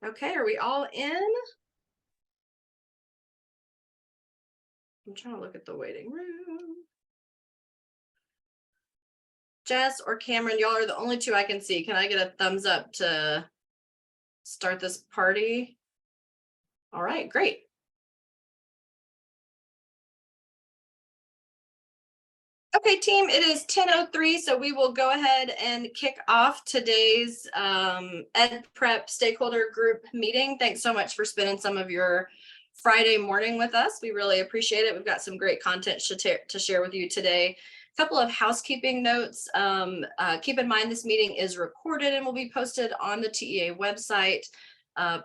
Okay, are we all in? I'm trying to look at the waiting room. Jess or Cameron, y'all are the only two I can see. Can I get a thumbs up to start this party? All right, great. Okay, team, it is 10:03, so we will go ahead and kick off today's Ed Prep Stakeholder Group meeting. Thanks so much for spending some of your Friday morning with us. We really appreciate it. We've got some great content to share with you today. A couple of housekeeping notes. Keep in mind this meeting is recorded and will be posted on the TEA website.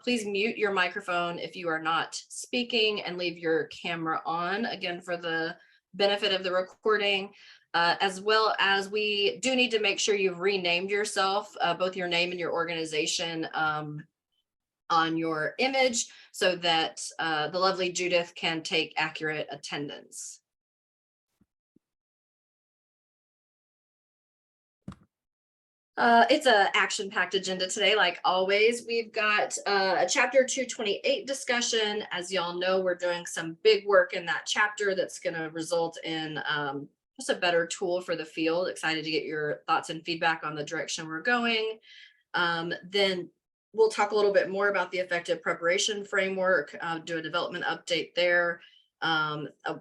Please mute your microphone if you are not speaking and leave your camera on, again, for the benefit of the recording, as well as we do need to make sure you've renamed yourself, both your name and your organization on your image so that the lovely Judith can take accurate attendance. It's an action-packed agenda today, like always. We've got a chapter 228 discussion. As y'all know, we're doing some big work in that chapter that's going to result in just a better tool for the field. Excited to get your thoughts and feedback on the direction we're going. Then we'll talk a little bit more about the effective preparation framework, do a development update there.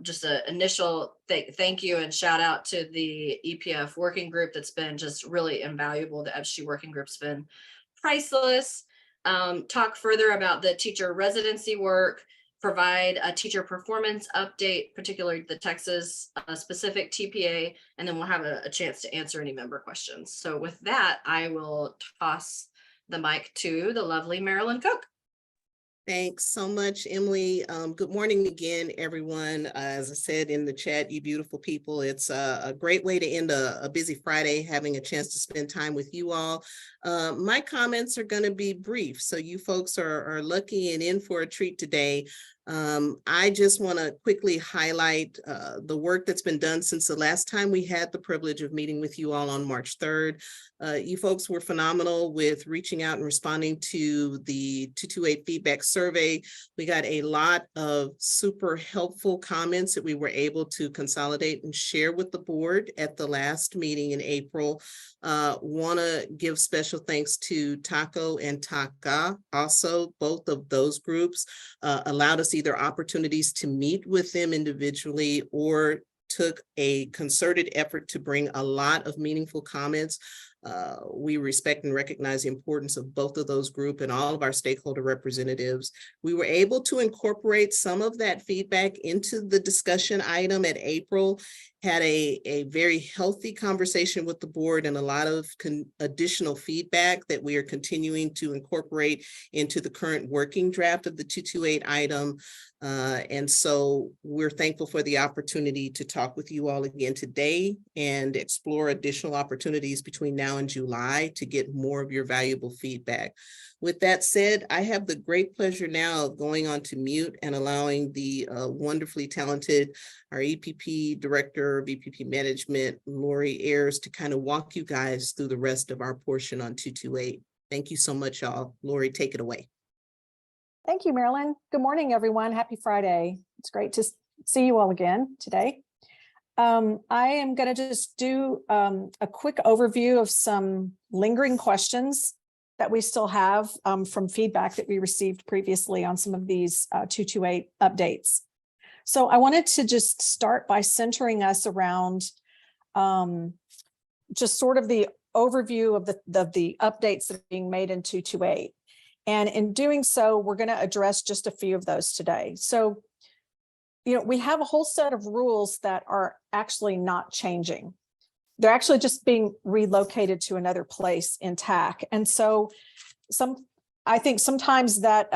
Just an initial thank you and shout out to the EPF working group that's been just really invaluable. The FSHE working group's been priceless. Talk further about the teacher residency work, provide a teacher performance update, particularly the Texas specific TPA, and then we'll have a chance to answer any member questions. So with that, I will toss the mic to the lovely Marilyn Cook. Thanks so much, Emily. Good morning again, everyone. As I said in the chat, you beautiful people, it's a great way to end a busy Friday, having a chance to spend time with you all. My comments are going to be brief, so you folks are lucky and in for a treat today. I just want to quickly highlight the work that's been done since the last time we had the privilege of meeting with you all on March 3rd. You folks were phenomenal with reaching out and responding to the 228 feedback survey. We got a lot of super helpful comments that we were able to consolidate and share with the board at the last meeting in April. Want to give special thanks to Taco and Taka. Also, both of those groups allowed us either opportunities to meet with them individually or took a concerted effort to bring a lot of meaningful comments. We respect and recognize the importance of both of those groups and all of our stakeholder representatives. We were able to incorporate some of that feedback into the discussion item at April, had a very healthy conversation with the board and a lot of additional feedback that we are continuing to incorporate into the current working draft of the 228 item. And so we're thankful for the opportunity to talk with you all again today and explore additional opportunities between now and July to get more of your valuable feedback. With that said, I have the great pleasure now of going on to mute and allowing the wonderfully talented, our EPP Director of EPP Management, Lori Ayers, to kind of walk you guys through the rest of our portion on 228. Thank you so much, y'all. Lori, take it away. Thank you, Marilyn. Good morning, everyone. Happy Friday. It's great to see you all again today. I am going to just do a quick overview of some lingering questions that we still have from feedback that we received previously on some of these 228 updates. So I wanted to just start by centering us around just sort of the overview of the updates that are being made in 228. And in doing so, we're going to address just a few of those today. So, we have a whole set of rules that are actually not changing. They're actually just being relocated to another place in TAC. And so I think sometimes that,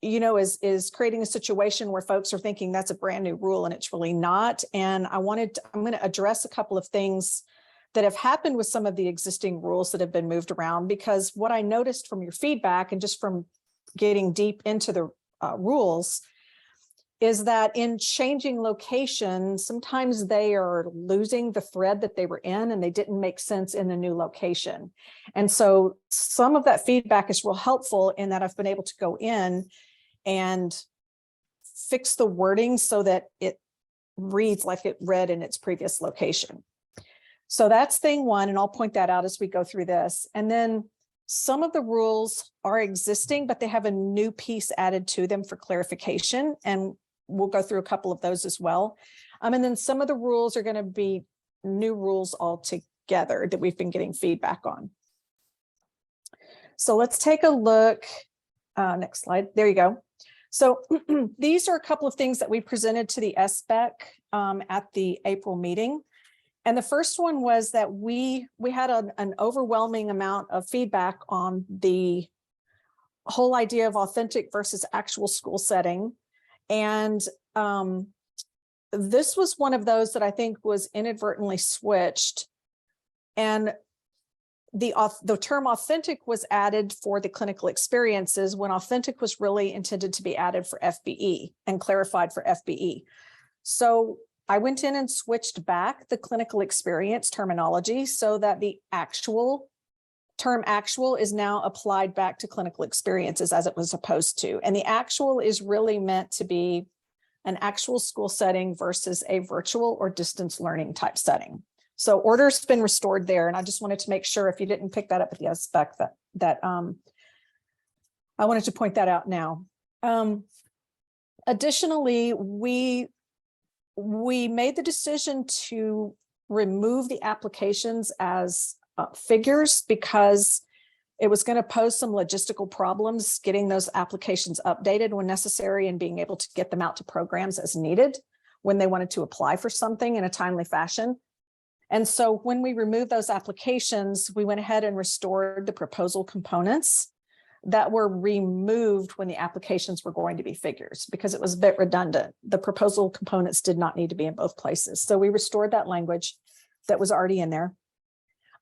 is creating a situation where folks are thinking that's a brand new rule and it's really not. And I'm going to address a couple of things that have happened with some of the existing rules that have been moved around, because what I noticed from your feedback and just from getting deep into the rules, is that in changing location, sometimes they are losing the thread that they were in and they didn't make sense in the new location. And so some of that feedback is real helpful in that I've been able to go in and fix the wording so that it reads like it read in its previous location. So that's thing one, and I'll point that out as we go through this. And then some of the rules are existing, but they have a new piece added to them for clarification. And we'll go through a couple of those as well. And then some of the rules are going to be new rules altogether that we've been getting feedback on. So let's take a look. Next slide. There you go. So these are a couple of things that we presented to the SBEC at the April meeting. And the first one was that we had an overwhelming amount of feedback on the whole idea of authentic versus actual school setting. And this was one of those that I think was inadvertently switched. And the term authentic was added for the clinical experiences when authentic was really intended to be added for FBE and clarified for FBE. So I went in and switched back the clinical experience terminology so that the term actual is now applied back to clinical experiences as it was supposed to. And the actual is really meant to be an actual school setting versus a virtual or distance learning type setting. So order's been restored there. And I just wanted to make sure if you didn't pick that up at the SBEC that I wanted to point that out now. Additionally, we made the decision to remove the applications as figures because it was going to pose some logistical problems getting those applications updated when necessary and being able to get them out to programs as needed when they wanted to apply for something in a timely fashion. And so when we removed those applications, we went ahead and restored the proposal components that were removed when the applications were going to be figures because it was a bit redundant. The proposal components did not need to be in both places. So we restored that language that was already in there.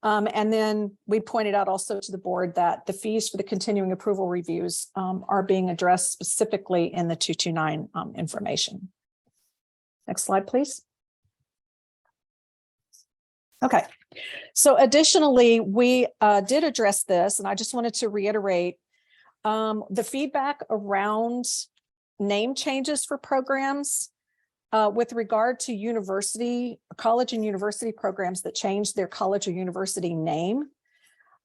And then we pointed out also to the board that the fees for the continuing approval reviews are being addressed specifically in the 229 information. Next slide, please. Okay, so additionally, we did address this, and I just wanted to reiterate the feedback around name changes for programs with regard to college and university programs that changed their college or university name.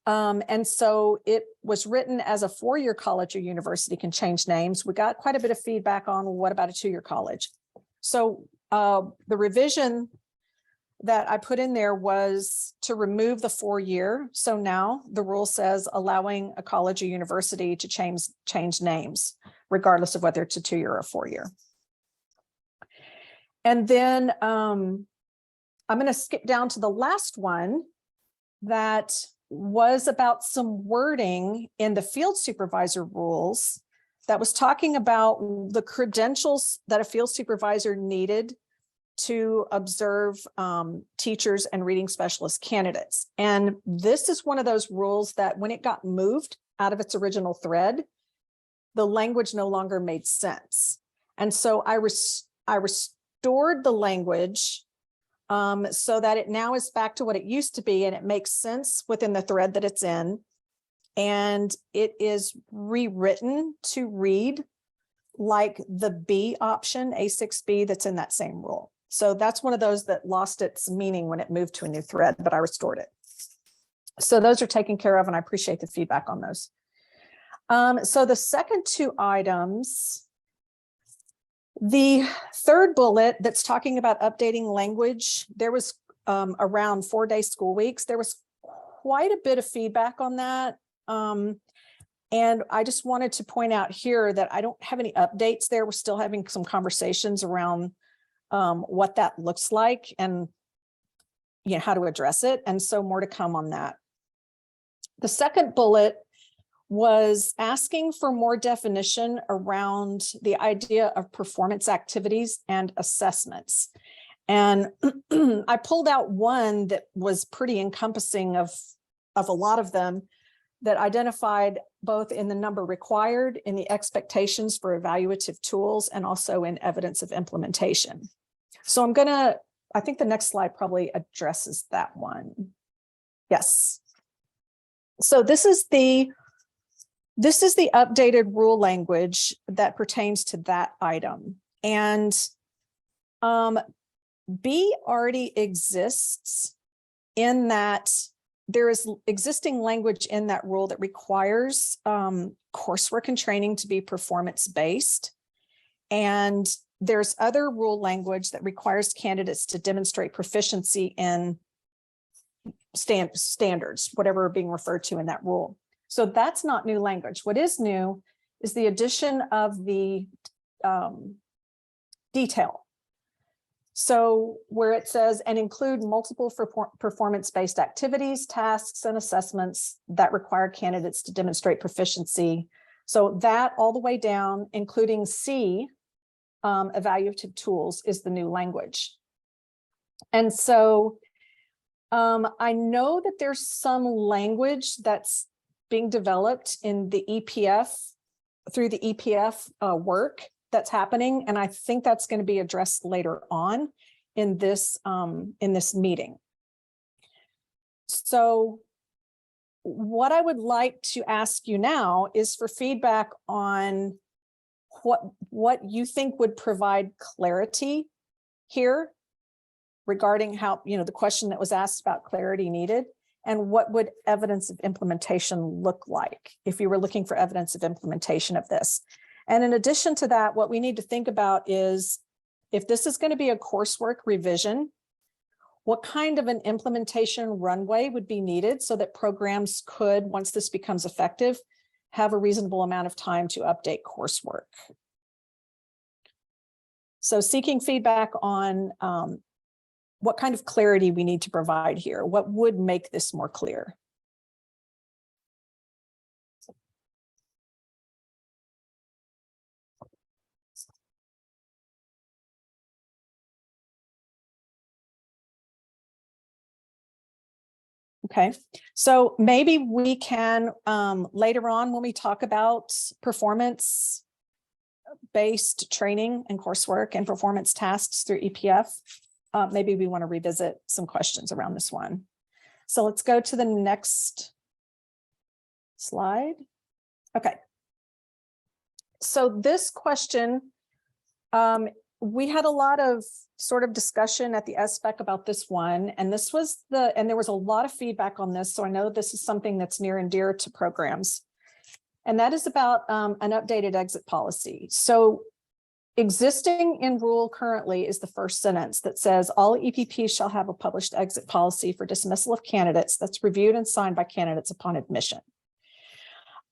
And so it was written as a 4-year college or university can change names. We got quite a bit of feedback on what about a 2-year college. So the revision that I put in there was to remove the 4-year. So now the rule says allowing a college or university to change names, regardless of whether it's a 2-year or a 4-year. And then I'm going to skip down to the last one that was about some wording in the field supervisor rules that was talking about the credentials that a field supervisor needed to observe teachers and reading specialist candidates. And this is one of those rules that when it got moved out of its original thread, the language no longer made sense. And so I restored the language so that it now is back to what it used to be and it makes sense within the thread that it's in. And it is rewritten to read like the B option, A6B, that's in that same rule. So that's one of those that lost its meaning when it moved to a new thread, but I restored it. So those are taken care of, and I appreciate the feedback on those. So the second 2 items, the third bullet that's talking about updating language, there was around 4-day school weeks. There was quite a bit of feedback on that. And I just wanted to point out here that I don't have any updates there. We're still having some conversations around what that looks like and how to address it. And so more to come on that. The second bullet was asking for more definition around the idea of performance activities and assessments. And I pulled out one that was pretty encompassing of a lot of them. that identified both in the number required, in the expectations for evaluative tools, and also in evidence of implementation. So I think the next slide probably addresses that one. Yes. So this is the updated rule language that pertains to that item. And B already exists in that there is existing language in that rule that requires coursework and training to be performance-based. And there's other rule language that requires candidates to demonstrate proficiency in standards, whatever are being referred to in that rule. So that's not new language. What is new is the addition of the detail. So where it says, and include multiple performance-based activities, tasks, and assessments that require candidates to demonstrate proficiency. So that all the way down, including C, evaluative tools, is the new language. And so I know that there's some language that's being developed in the EPF, through the EPF work that's happening. And I think that's going to be addressed later on in this meeting. So what I would like to ask you now is for feedback on what you think would provide clarity here regarding how, the question that was asked about clarity needed, and what would evidence of implementation look like if you were looking for evidence of implementation of this. And in addition to that, what we need to think about is, if this is going to be a coursework revision, what kind of an implementation runway would be needed so that programs could, once this becomes effective, have a reasonable amount of time to update coursework. So seeking feedback on what kind of clarity we need to provide here. What would make this more clear? Okay, so maybe we can later on, when we talk about performance-based training and coursework and performance tasks through EPF, maybe we want to revisit some questions around this one. So let's go to the next slide. Okay. So this question, we had a lot of sort of discussion at the SPEC about this one, and there was a lot of feedback on this. So I know this is something that's near and dear to programs, and that is about an updated exit policy. So existing in rule currently is the first sentence that says all EPPs shall have a published exit policy for dismissal of candidates that's reviewed and signed by candidates upon admission.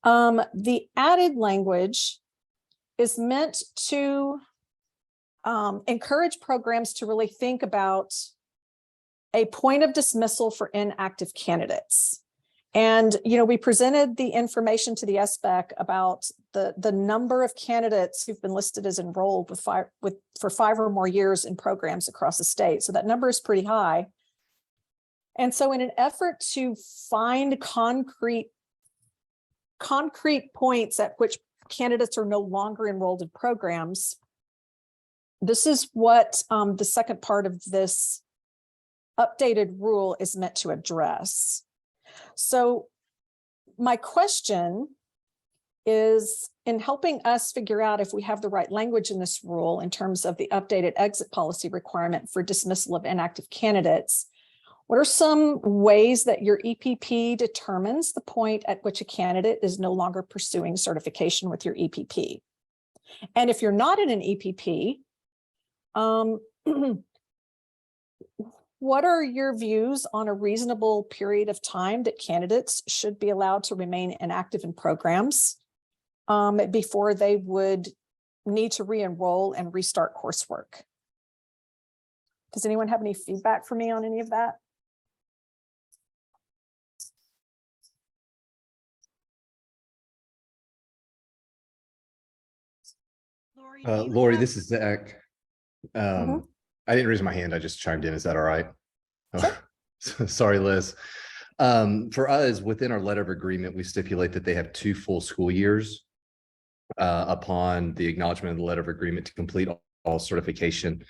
The added language is meant to encourage programs to really think about a point of dismissal for inactive candidates. And, we presented the information to the SPEC about the number of candidates who've been listed as enrolled for 5 or more years in programs across the state. So that number is pretty high. And so in an effort to find concrete points at which candidates are no longer enrolled in programs, this is what the second part of this updated rule is meant to address. So my question is, in helping us figure out if we have the right language in this rule in terms of the updated exit policy requirement for dismissal of inactive candidates, what are some ways that your EPP determines the point at which a candidate is no longer pursuing certification with your EPP? And if you're not in an EPP, what are your views on a reasonable period of time that candidates should be allowed to remain inactive in programs before they would need to re-enroll and restart coursework? Does anyone have any feedback for me on any of that? Lori, this is Zach. I didn't raise my hand. I just chimed in. Is that all right? Sure. Sorry, Liz. For us, within our letter of agreement, we stipulate that they have 2 full school years upon the acknowledgement of the letter of agreement to complete all certification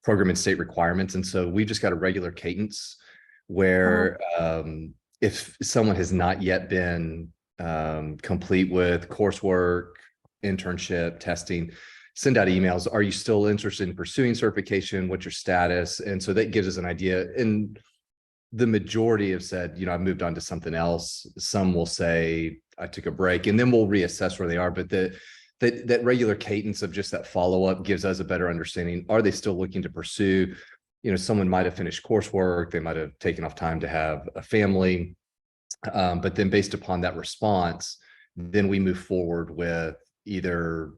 program and state requirements. And so we've just got a regular cadence where if someone has not yet been complete with coursework, internship, testing, send out emails. Are you still interested in pursuing certification? What's your status? And so that gives us an idea. And the majority have said, you know, I moved on to something else. Some will say I took a break, and then we'll reassess where they are. But that regular cadence of just that follow-up gives us a better understanding. Are they still looking to pursue? You know, someone might have finished coursework, they might have taken off time to have a family. But then based upon that response, then we move forward with either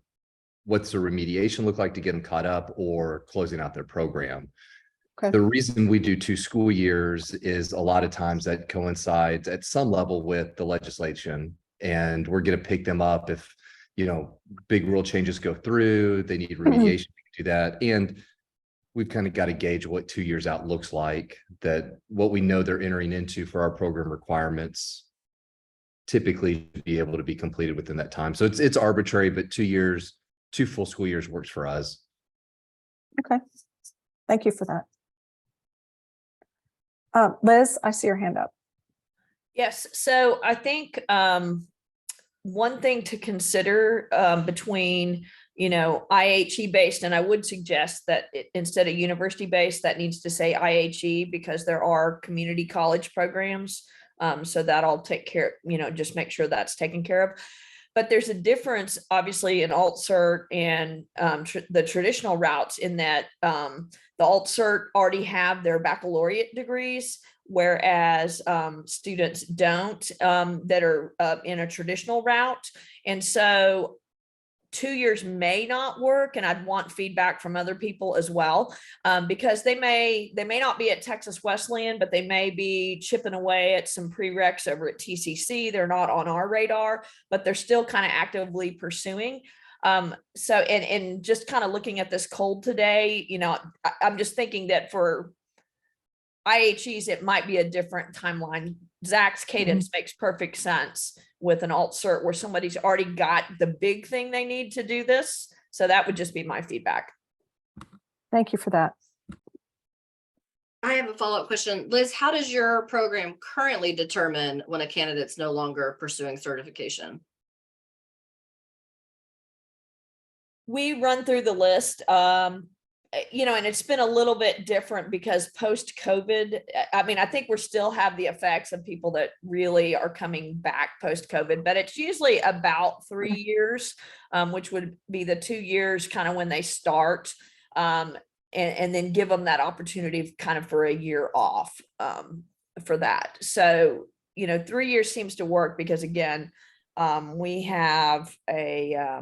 what's the remediation look like to get them caught up or closing out their program. Okay. The reason we do 2 school years is a lot of times that coincides at some level with the legislation, and we're going to pick them up if, you know, big rule changes go through, they need remediation to do that. And we've kind of got to gauge what 2 years out looks like, that what we know they're entering into for our program requirements typically be able to be completed within that time. So it's arbitrary, but 2 years, 2 full school years works for us. Okay. Thank you for that. Liz, I see your hand up. Yes, so I think one thing to consider between, you know, IHE based, and I would suggest that instead of university based, that needs to say IHE, because there are community college programs. So that'll take care, you know, just make sure that's taken care of. But there's a difference, obviously, in alt cert and the traditional routes, in that the alt cert already have their baccalaureate degrees, whereas students don't that are in a traditional route. And so 2 years may not work, and I'd want feedback from other people as well, because they may not be at Texas Wesleyan, but they may be chipping away at some prereqs over at TCC. They're not on our radar, but they're still kind of actively pursuing. So, and just kind of looking at this cold today, you know, I'm just thinking that for IHEs, it might be a different timeline. Zach's cadence makes perfect sense with an alt cert where somebody's already got the big thing they need to do this. So that would just be my feedback. Thank you for that. I have a follow-up question. Liz, how does your program currently determine when a candidate's no longer pursuing certification? We run through the list, you know, and it's been a little bit different because post-COVID, I mean, I think we're still have the effects of people that really are coming back post-COVID, but it's usually about 3 years, which would be the 2 years kind of when they start, and then give them that opportunity kind of for a year off for that. So, you know, 3 years seems to work because, again, we have a,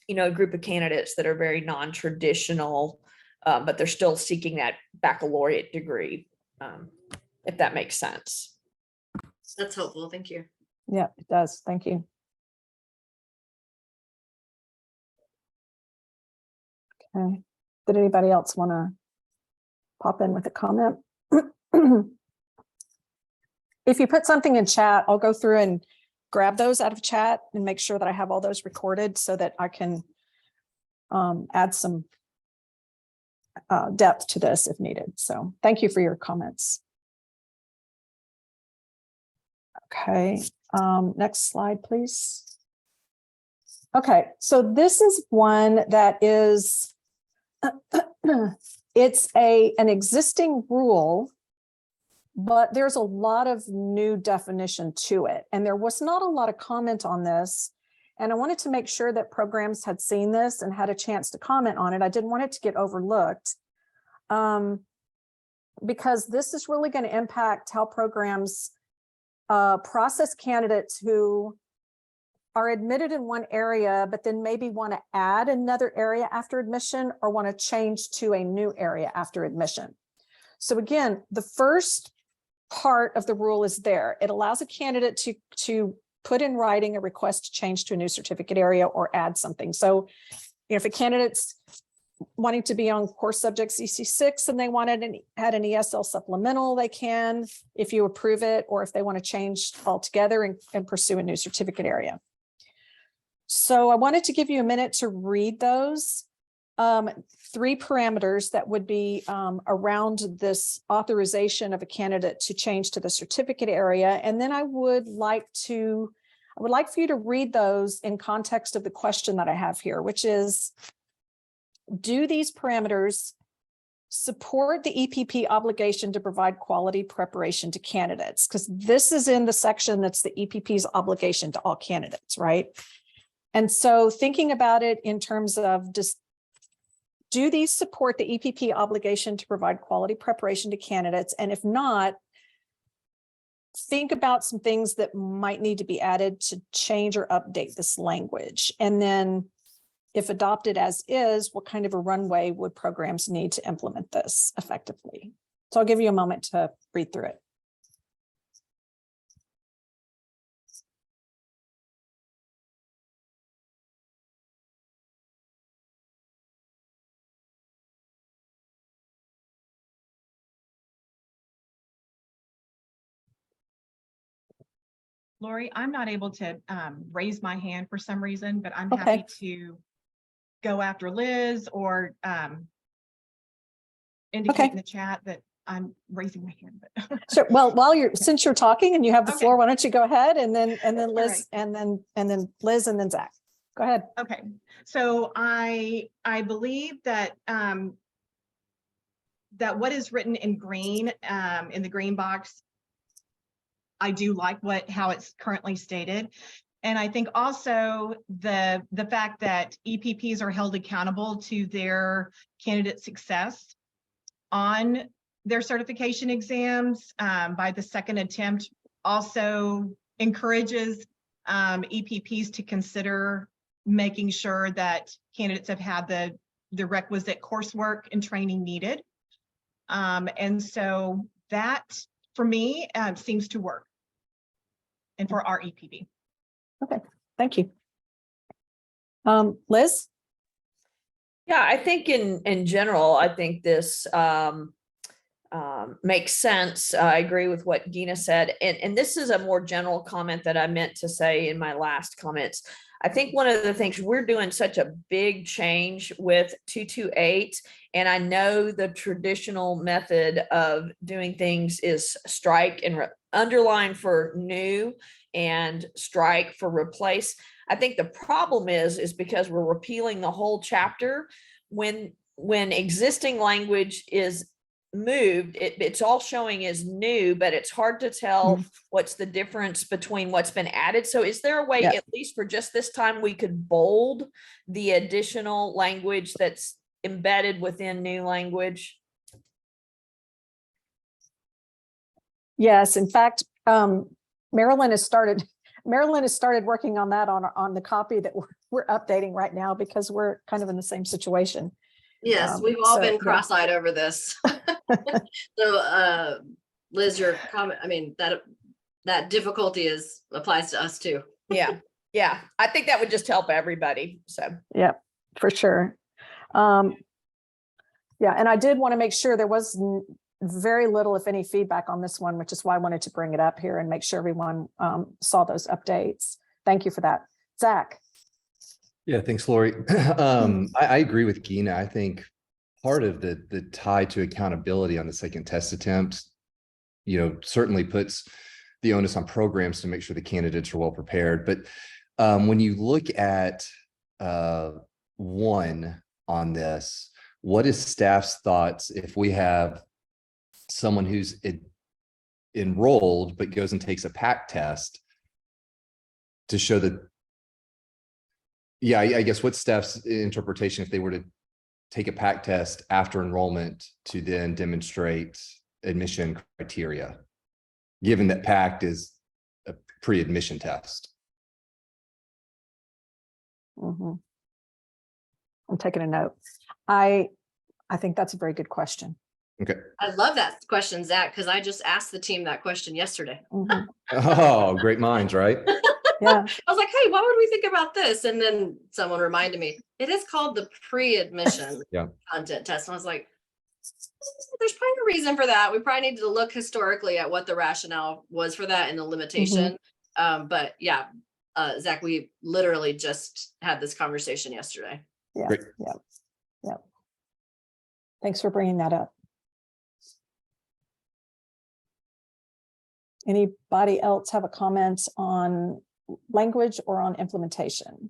you know, a group of candidates that are very non-traditional, but they're still seeking that baccalaureate degree, if that makes sense. That's helpful. Thank you. Yeah, it does. Thank you. Okay. Did anybody else want to pop in with a comment? If you put something in chat, I'll go through and grab those out of chat and make sure that I have all those recorded so that I can add some depth to this if needed. So thank you for your comments. Okay, next slide, please. Okay, so this is one that is, it's an existing rule, but there's a lot of new definition to it. And there was not a lot of comment on this. And I wanted to make sure that programs had seen this and had a chance to comment on it. I didn't want it to get overlooked, because this is really going to impact how programs process candidates who are admitted in one area, but then maybe want to add another area after admission or want to change to a new area after admission. So again, the first part of the rule is there. It allows a candidate to put in writing a request to change to a new certificate area or add something. So, you know, if a candidate's wanting to be on course subjects EC6 and they had an ESL supplemental, they can, if you approve it, or if they want to change altogether and pursue a new certificate area. So I wanted to give you a minute to read those 3 parameters that would be around this authorization of a candidate to change to the certificate area. And then I would like for you to read those in context of the question that I have here, which is, do these parameters support the EPP obligation to provide quality preparation to candidates? Because this is in the section that's the EPP's obligation to all candidates, right? And so thinking about it in terms of do these support the EPP obligation to provide quality preparation to candidates? And if not, think about some things that might need to be added to change or update this language. And then if adopted as is, what kind of a runway would programs need to implement this effectively? So I'll give you a moment to read through it. Lori, I'm not able to raise my hand for some reason, but I'm Okay. happy to go after Liz or indicate Okay. in the chat that I'm raising my hand. But So, well, since you're talking and you have the Okay. floor, why don't you go ahead and then Liz right. and then Liz and then Zach. Go ahead. okay, so I believe that that what is written in green in the green box, I do like how it's currently stated. And I think also the fact that EPPs are held accountable to their candidate success on their certification exams by the second attempt also encourages EPPs to consider making sure that candidates have had the requisite coursework and training needed. And so that, for me, seems to work. And for our EPB. Okay, thank you. Liz? Yeah, I think in general, I think this makes sense. I agree with what Gina said. And this is a more general comment that I meant to say in my last comments. I think one of the things, we're doing such a big change with 228, and I know the traditional method of doing things is strike and underline for new and strike for replace. I think the problem is because we're repealing the whole chapter. When existing language is moved, it's all showing as new, but it's hard to tell what's the difference between what's been added. So is there a way, at least for just this time, we could bold the additional language that's embedded within new language? Yes, in fact, Marilyn has started working on that on the copy that we're updating right now, because we're kind of in the same situation. Yes, we've all been yeah. cross-eyed over this. So Liz, your comment, I mean, that difficulty applies to us too. Yeah. I think that would just help everybody. So Yeah, for sure. Yeah, and I did want to make sure there was very little, if any, feedback on this one, which is why I wanted to bring it up here and make sure everyone saw those updates. Thank you for that. Zach. Yeah, thanks, Lori. I agree with Gina. I think part of the tie to accountability on the second test attempt, certainly puts the onus on programs to make sure the candidates are well prepared. But when you look at one on this, what is staff's thoughts if we have someone who's enrolled but goes and takes a PAC test to show that? Yeah, I guess what's staff's interpretation if they were to take a PAC test after enrollment to then demonstrate admission criteria, given that PAC is a pre-admission test? I'm taking a note. I think that's a very good question. Okay. I love that question, Zach, because I just asked the team that question yesterday. Oh, great minds, right? Yeah. I was like, hey, what would we think about this? And then someone reminded me, it is called the pre-admission Yeah. content test. And I was like, there's probably a reason for that. We probably need to look historically at what the rationale was for that and the limitation. But yeah, Zach, we literally just had this conversation yesterday. Yeah. Great. Yeah. Yeah. Thanks for bringing that up. Anybody else have a comment on language or on implementation?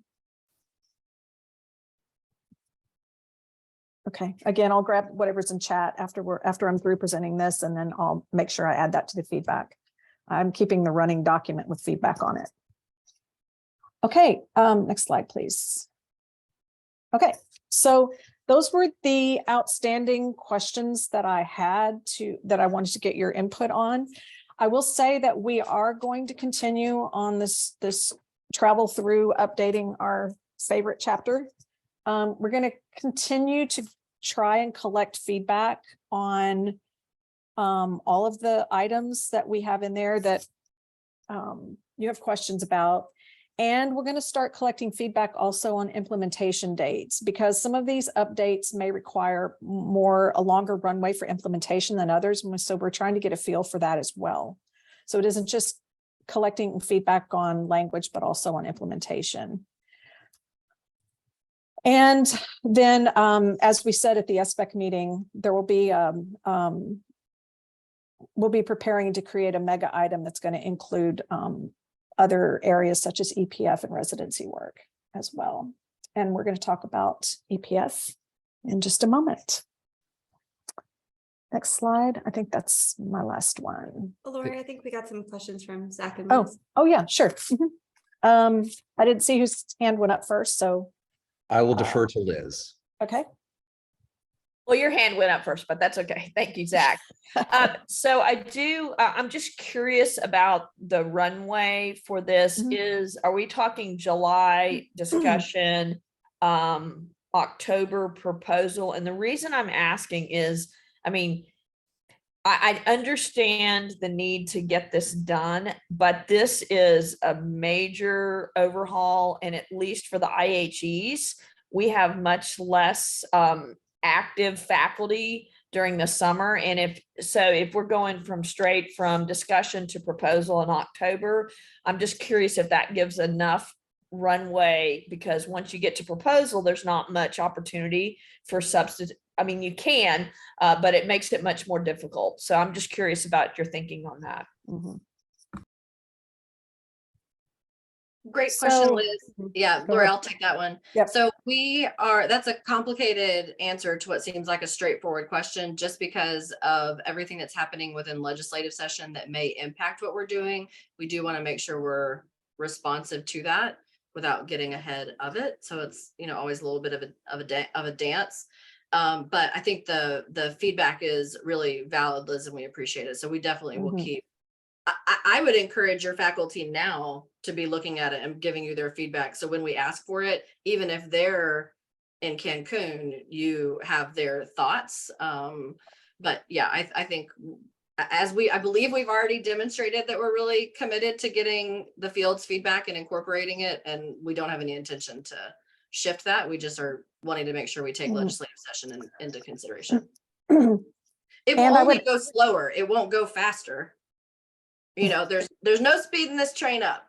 Okay, again, I'll grab whatever's in chat after I'm through presenting this, and then I'll make sure I add that to the feedback. I'm keeping the running document with feedback on it. Okay, next slide, please. Okay, so those were the outstanding questions that I wanted to get your input on. I will say that we are going to continue on this travel through updating our favorite chapter. We're going to continue to try and collect feedback on all of the items that we have in there that you have questions about. And we're going to start collecting feedback also on implementation dates, because some of these updates may require a longer runway for implementation than others. So we're trying to get a feel for that as well. So it isn't just collecting feedback on language, but also on implementation. And then, as we said at the SBEC meeting, there will be, we'll be preparing to create a mega item that's going to include other areas such as EPF and residency work as well. And we're going to talk about EPF in just a moment. Next slide. I think that's my last one. Lori, I think we got some questions from Zach and Oh, Liz. oh yeah, sure. I didn't see whose hand went up first, so. I will defer to Liz. Okay. Well, your hand went up first, but that's okay. Thank you, Zach. So I'm just curious about the runway for this. Are we talking July discussion, October proposal? And the reason I'm asking is, I mean, I understand the need to get this done, but this is a major overhaul. And at least for the IHEs, we have much less active faculty during the summer. And if we're going straight from discussion to proposal in October, I'm just curious if that gives enough runway, because once you get to proposal, there's not much opportunity for substitute. I mean, you can, but it makes it much more difficult. So I'm just curious about your thinking on that. Great question, So- Liz. Yeah, Go Lori, ahead. I'll take that one. Yep. So that's a complicated answer to what seems like a straightforward question, just because of everything that's happening within legislative session that may impact what we're doing. We do want to make sure we're responsive to that without getting ahead of it. So it's, always a little bit of a dance. But I think the feedback is really valid, Liz, and we appreciate it. So we definitely will keep. I would encourage your faculty now to be looking at it and giving you their feedback. So when we ask for it, even if they're in Cancun, you have their thoughts. But yeah, I think I believe we've already demonstrated that we're really committed to getting the field's feedback and incorporating it. And we don't have any intention to shift that. We just are wanting to make sure we take legislative session into consideration. It will only go slower. It won't go faster. There's no speeding this train up.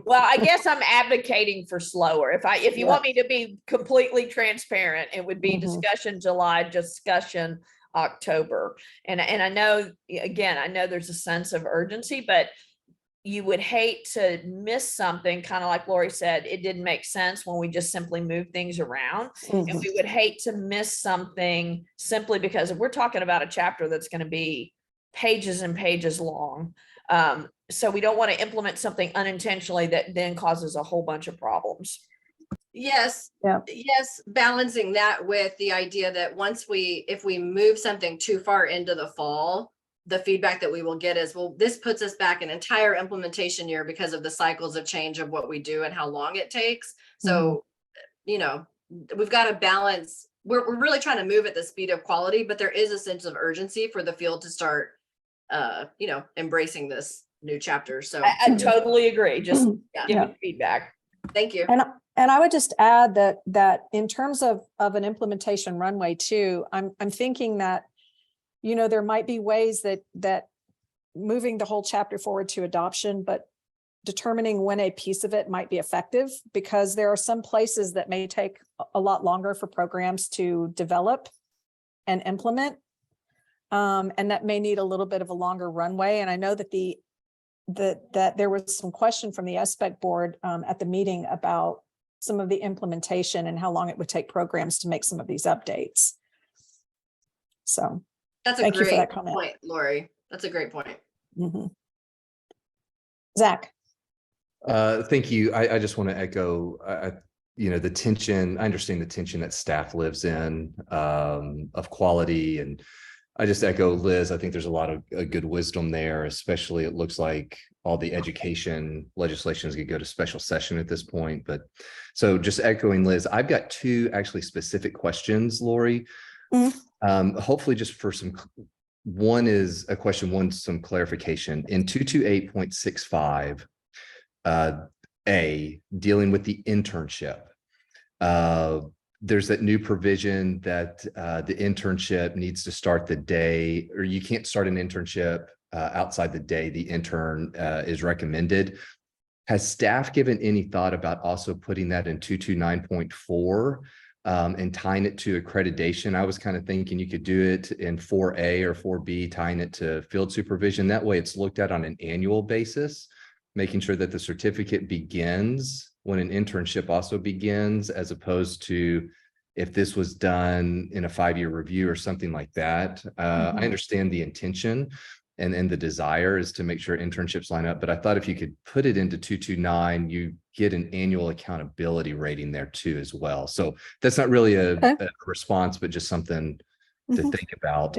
Well, I guess I'm advocating for slower. If you want me to be completely transparent, it would be discussion July, discussion October. And I know, again, I know there's a sense of urgency, but you would hate to miss something, kind of like Lori said, it didn't make sense when we just simply move things around. And we would hate to miss something simply because if we're talking about a chapter that's going to be pages and pages long. So we don't want to implement something unintentionally that then causes a whole bunch of problems. Yes. Yeah. Yes. Balancing that with the idea that if we move something too far into the fall, the feedback that we will get is, well, this puts us back an entire implementation year because of the cycles of change of what we do and how long it takes. So, we've got to balance. We're really trying to move at the speed of quality, but there is a sense of urgency for the field to start embracing this new chapters. So I totally agree. Just Yeah. giving feedback. thank you. And I would just add that in terms of an implementation runway too, I'm thinking that, you know, there might be ways that moving the whole chapter forward to adoption, but determining when a piece of it might be effective, because there are some places that may take a lot longer for programs to develop and implement. And that may need a little bit of a longer runway. And I know that that there was some question from the SBEC board at the meeting about some of the implementation and how long it would take programs to make some of these updates. So That's a thank you for great that comment. point, Lori. That's a great point. Mhm. Zach. Thank you. I just want to echo, you know, the tension. I understand the tension that staff lives in of quality, and I just echo Liz. I think there's a lot of good wisdom there, especially it looks like all the education legislation is going to go to special session at this point. But so just echoing Liz, I've got two actually specific questions, Lori. Hopefully just for some, one is a question, one, some clarification. In 228.65, dealing with the internship. There's that new provision that the internship needs to start the day, or you can't start an internship outside the day the intern is recommended. Has staff given any thought about also putting that in 229.4 and tying it to accreditation? I was kind of thinking you could do it in 4A or 4B, tying it to field supervision. That way it's looked at on an annual basis, making sure that the certificate begins when an internship also begins, as opposed to if this was done in a 5-year review or something like that. I understand the intention and the desire is to make sure internships line up, but I thought if you could put it into 229, you get an annual accountability rating there too as well. So that's not really a response, but just something to think about.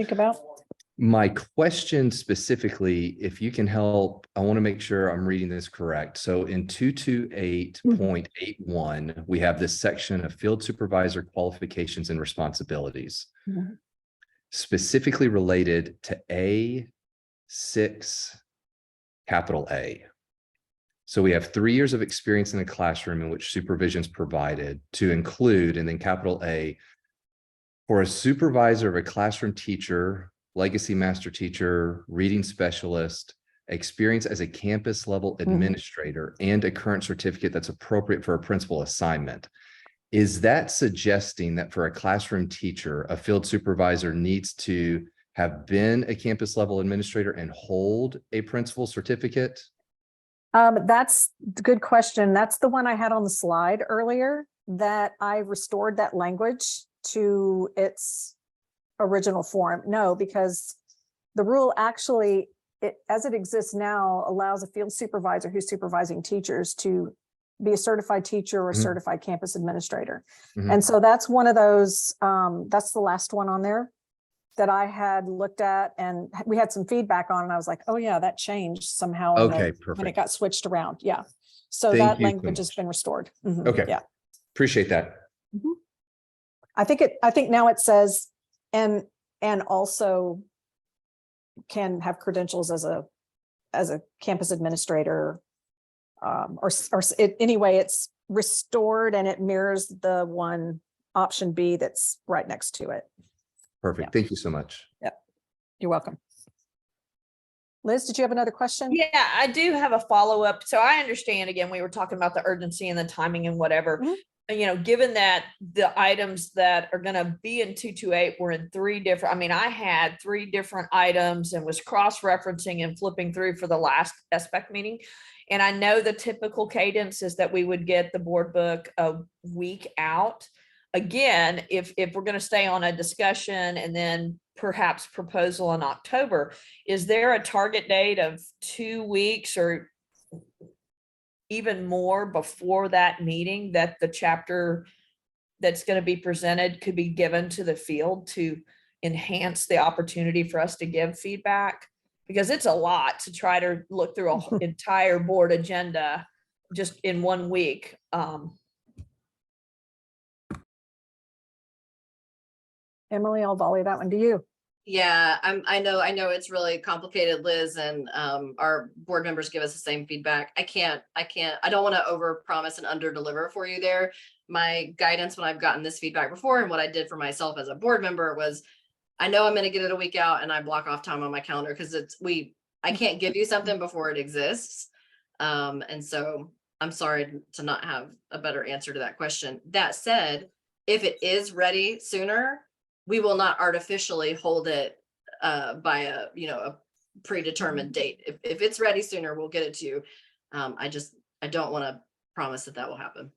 My question specifically, if you can help, I want to make sure I'm reading this correct. So in 228.81, we have this section of field supervisor qualifications and responsibilities, specifically related to A6, capital A. So we have 3 years of experience in a classroom in which supervision is provided to include, and then capital A, for a supervisor of a classroom teacher, legacy master teacher, reading specialist, experience as a campus level administrator, and a current certificate that's appropriate for a principal assignment. Is that suggesting that for a classroom teacher, a field supervisor needs to have been a campus level administrator and hold a principal certificate? That's a good question. That's the one I had on the slide earlier, that I restored that language to its original form. No, because the rule actually, as it exists now, allows a field supervisor who's supervising teachers to be a certified teacher or a certified campus administrator. And so that's one of those, that's the last one on there that I had looked at, and we had some feedback on, and I was like, oh yeah, that changed somehow Okay, when perfect. it got switched around. Yeah. So Thank that you so language has much. been restored. Okay. Yeah. Appreciate that. I think now it says, and also can have credentials as a campus administrator, anyway, it's restored and it mirrors the one option B that's right next to it. Perfect. Yeah. Thank you so much. Yep. You're welcome. Liz, did you have another question? Yeah, I do have a follow-up. So I understand, again, we were talking about the urgency and the timing and whatever. And, you know, given that the items that are going to be in 228 were in 3 different, I mean, I had 3 different items and was cross-referencing and flipping through for the last SBEC meeting. And I know the typical cadence is that we would get the board book a week out. Again, if we're going to stay on a discussion and then perhaps proposal in October, is there a target date of 2 weeks or even more before that meeting that the chapter that's going to be presented could be given to the field to enhance the opportunity for us to give feedback? Because it's a lot to try to look through an entire board agenda just in 1 week. Emily, I'll volley that one to you. Yeah, I know it's really complicated, Liz, and our board members give us the same feedback. I don't want to over promise and under deliver for you there. My guidance when I've gotten this feedback before and what I did for myself as a board member was, I know I'm going to get it a week out and I block off time on my calendar because I can't give you something before it exists. And so I'm sorry to not have a better answer to that question. That said, if it is ready sooner, we will not artificially hold it by a predetermined date. If it's ready sooner, we'll get it to you. I don't want to promise that will happen.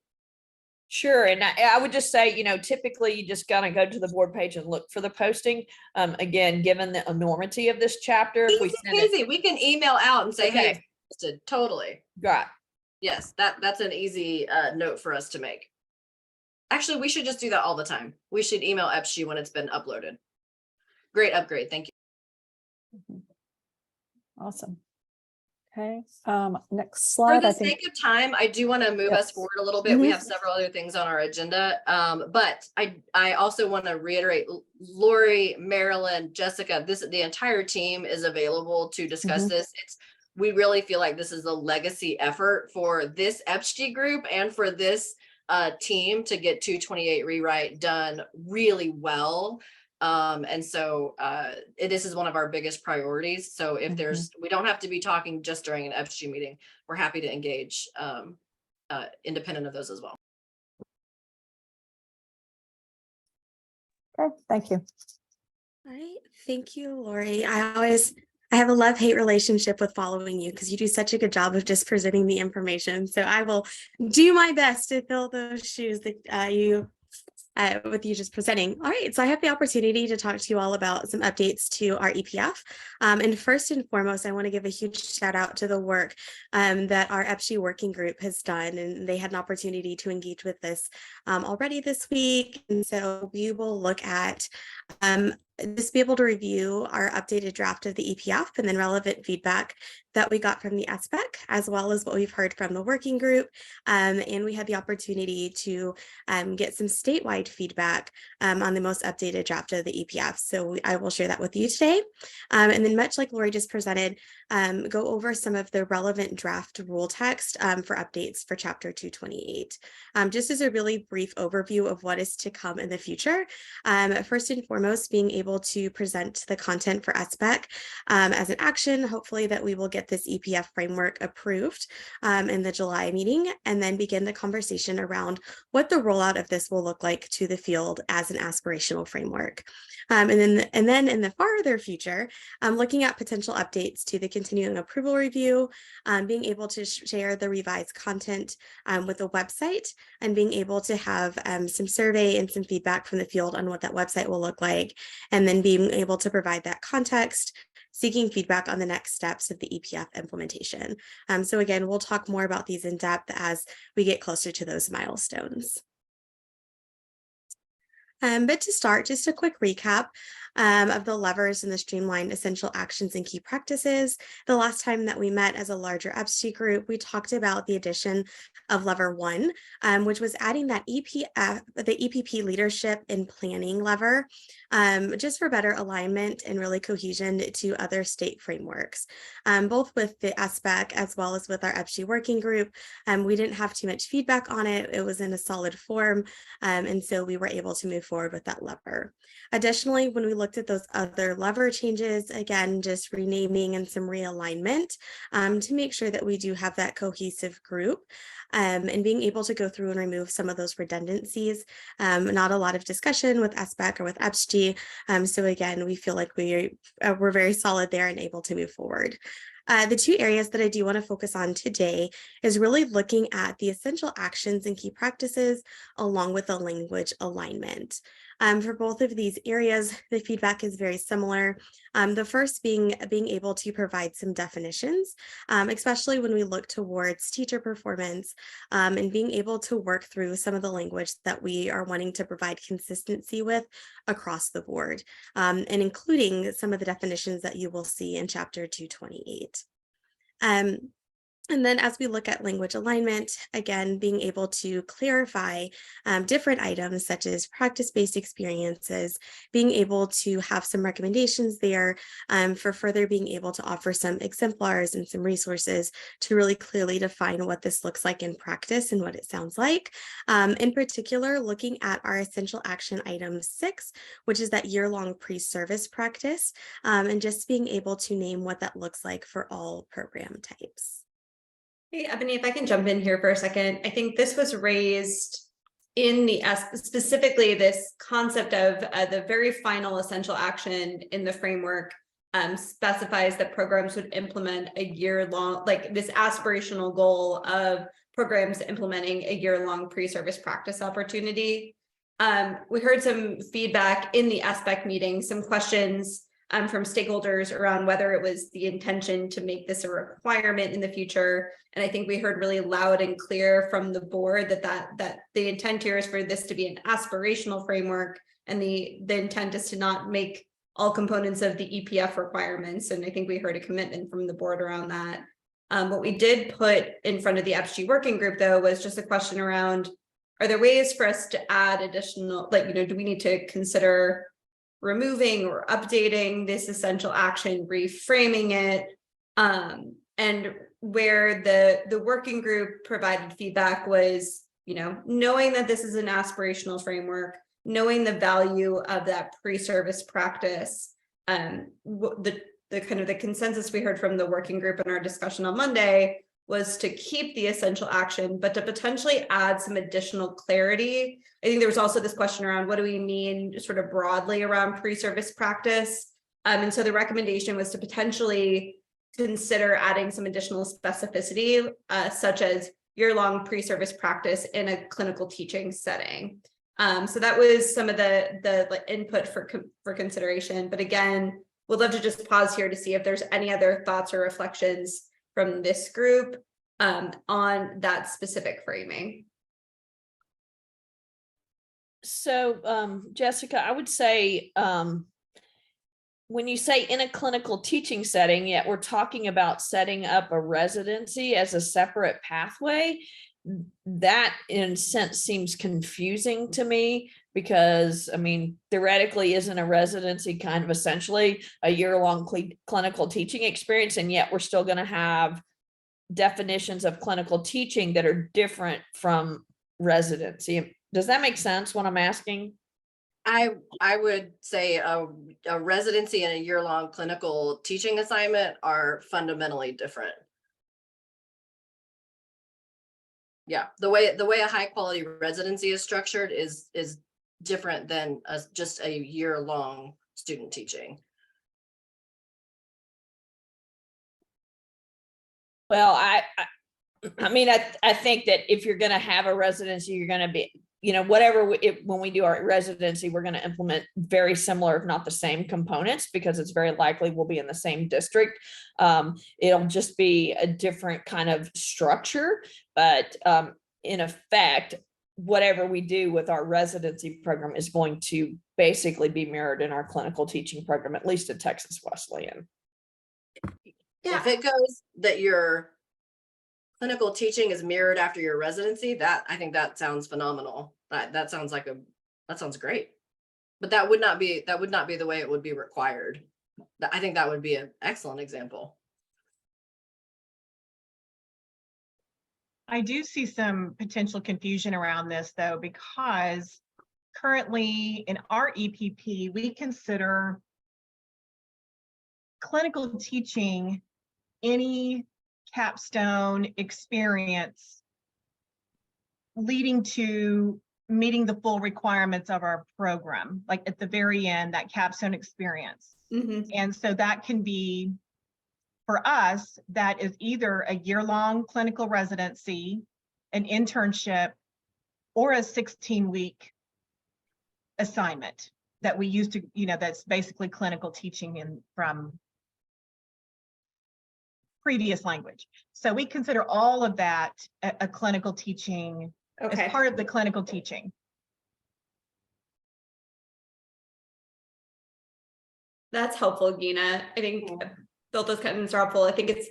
Sure. And I would just say, typically you just gotta go to the board page and look for the posting. Again, given the enormity of this chapter, if we send it, Easy. We can email out and say, hey, Okay. it's posted. Totally. right. Yes, that's an easy note for us to make. Actually, we should just do that all the time. We should email EPSG when it's been uploaded. Great upgrade. Thank you. Awesome. Okay, next For slide, the I think. sake of time, I do want to move us Yes. forward a little bit. We Mhm. have several other things on our agenda. But I also want to reiterate, Lori, Marilyn, Jessica, the entire team is available to discuss Mhm. this. We really feel like this is a legacy effort for this EPSG group and for this team to get 228 rewrite done really well. And so this is one of our biggest priorities. So if we don't have to be talking just during an EPSG meeting, we're happy to engage independent of those as well. Okay, thank you. All right, thank you, Lori. I have a love-hate relationship with following you because you do such a good job of just presenting the information. So I will do my best to fill those shoes that with you just presenting. All right, so I have the opportunity to talk to you all about some updates to our EPF. And first and foremost, I want to give a huge shout out to the work that our EPSG working group has done. And they had an opportunity to engage with this already this week. And so we will look at just be able to review our updated draft of the EPF and then relevant feedback that we got from the SPEC, as well as what we've heard from the working group. And we had the opportunity to get some statewide feedback on the most updated draft of the EPF. So I will share that with you today. And then much like Lori just presented, go over some of the relevant draft rule text for updates for chapter 228. Just as a really brief overview of what is to come in the future. First and foremost, being able to present the content for SPEC as an action, hopefully that we will get this EPF framework approved in the July meeting, and then begin the conversation around what the rollout of this will look like to the field as an aspirational framework. And then in the farther future, looking at potential updates to the continuing approval review, being able to share the revised content with the website, and being able to have some survey and some feedback from the field on what that website will look like, and then being able to provide that context, seeking feedback on the next steps of the EPF implementation. So again, we'll talk more about these in depth as we get closer to those milestones. But to start, just a quick recap of the levers and the streamlined essential actions and key practices. The last time that we met as a larger EPSG group, we talked about the addition of lever 1, which was adding that the EPP leadership and planning lever, just for better alignment and really cohesion to other state frameworks, both with the SPEC as well as with our EPSG working group. We didn't have too much feedback on it. It was in a solid form. And so we were able to move forward with that lever. Additionally, when we looked at those other lever changes, again, just renaming and some realignment to make sure that we do have that cohesive group and being able to go through and remove some of those redundancies. Not a lot of discussion with SPEC or with EPSG. So again, we feel like we're very solid there and able to move forward. The two areas that I do want to focus on today is really looking at the essential actions and key practices along with the language alignment. For both of these areas, the feedback is very similar. The first being able to provide some definitions, especially when we look towards teacher performance and being able to work through some of the language that we are wanting to provide consistency with across the board, and including some of the definitions that you will see in chapter 228. And then as we look at language alignment, again, being able to clarify different items such as practice-based experiences, being able to have some recommendations there for further being able to offer some exemplars and some resources to really clearly define what this looks like in practice and what it sounds like. In particular, looking at our essential action item 6, which is that year-long pre-service practice, and just being able to name what that looks like for all program types. Hey, Ebony, if I can jump in here for a second, I think this was raised in the specifically this concept of the very final essential action in the framework specifies that programs would implement a year-long, like this aspirational goal of programs implementing a year-long pre-service practice opportunity. We heard some feedback in the SBEC meeting, some questions from stakeholders around whether it was the intention to make this a requirement in the future. And I think we heard really loud and clear from the board that the intent here is for this to be an aspirational framework, and the intent is to not make all components of the EPF requirements. And I think we heard a commitment from the board around that. What we did put in front of the FG working group, though, was just a question around, are there ways for us to add additional, like, do we need to consider removing or updating this essential action, reframing it, and where the working group provided feedback was, knowing that this is an aspirational framework, knowing the value of that pre-service practice, the kind of the consensus we heard from the working group in our discussion on Monday was to keep the essential action, but to potentially add some additional clarity. I think there was also this question around what do we mean sort of broadly around pre-service practice. And so the recommendation was to potentially consider adding some additional specificity, such as year-long pre-service practice in a clinical teaching setting. So that was some of the input for consideration. But again, we'd love to just pause here to see if there's any other thoughts or reflections from this group on that specific framing. So, Jessica, I would say, when you say in a clinical teaching setting, yet we're talking about setting up a residency as a separate pathway, that in a sense seems confusing to me, because theoretically isn't a residency kind of essentially a year-long clinical teaching experience, and yet we're still going to have definitions of clinical teaching that are different from residency. Does that make sense what I'm asking? I would say a residency and a year-long clinical teaching assignment are fundamentally different. Yeah, the way a high quality residency is structured is different than just a year-long student teaching. Well, I think that if you're going to have a residency, you're going to be, when we do our residency, we're going to implement very similar, if not the same components, because it's very likely we'll be in the same district. It'll just be a different kind of structure, but in effect, whatever we do with our residency program is going to basically be mirrored in our clinical teaching program, at least at Texas Wesleyan. Yeah. If it goes that your clinical teaching is mirrored after your residency, I think that sounds phenomenal. That sounds great. But that would not be the way it would be required. I think that would be an excellent example. I do see some potential confusion around this, though, because currently in our EPP, we consider clinical teaching any capstone experience leading to meeting the full requirements of our program, like at the very end, that capstone experience. Mm-hmm. And so that can be, for us, that is either a year-long clinical residency, an internship, or a 16-week assignment that we use to, that's basically clinical teaching from previous language. So we consider all of that a clinical teaching as part of the clinical teaching. That's helpful, Gina. I think both those comments are helpful. I think it's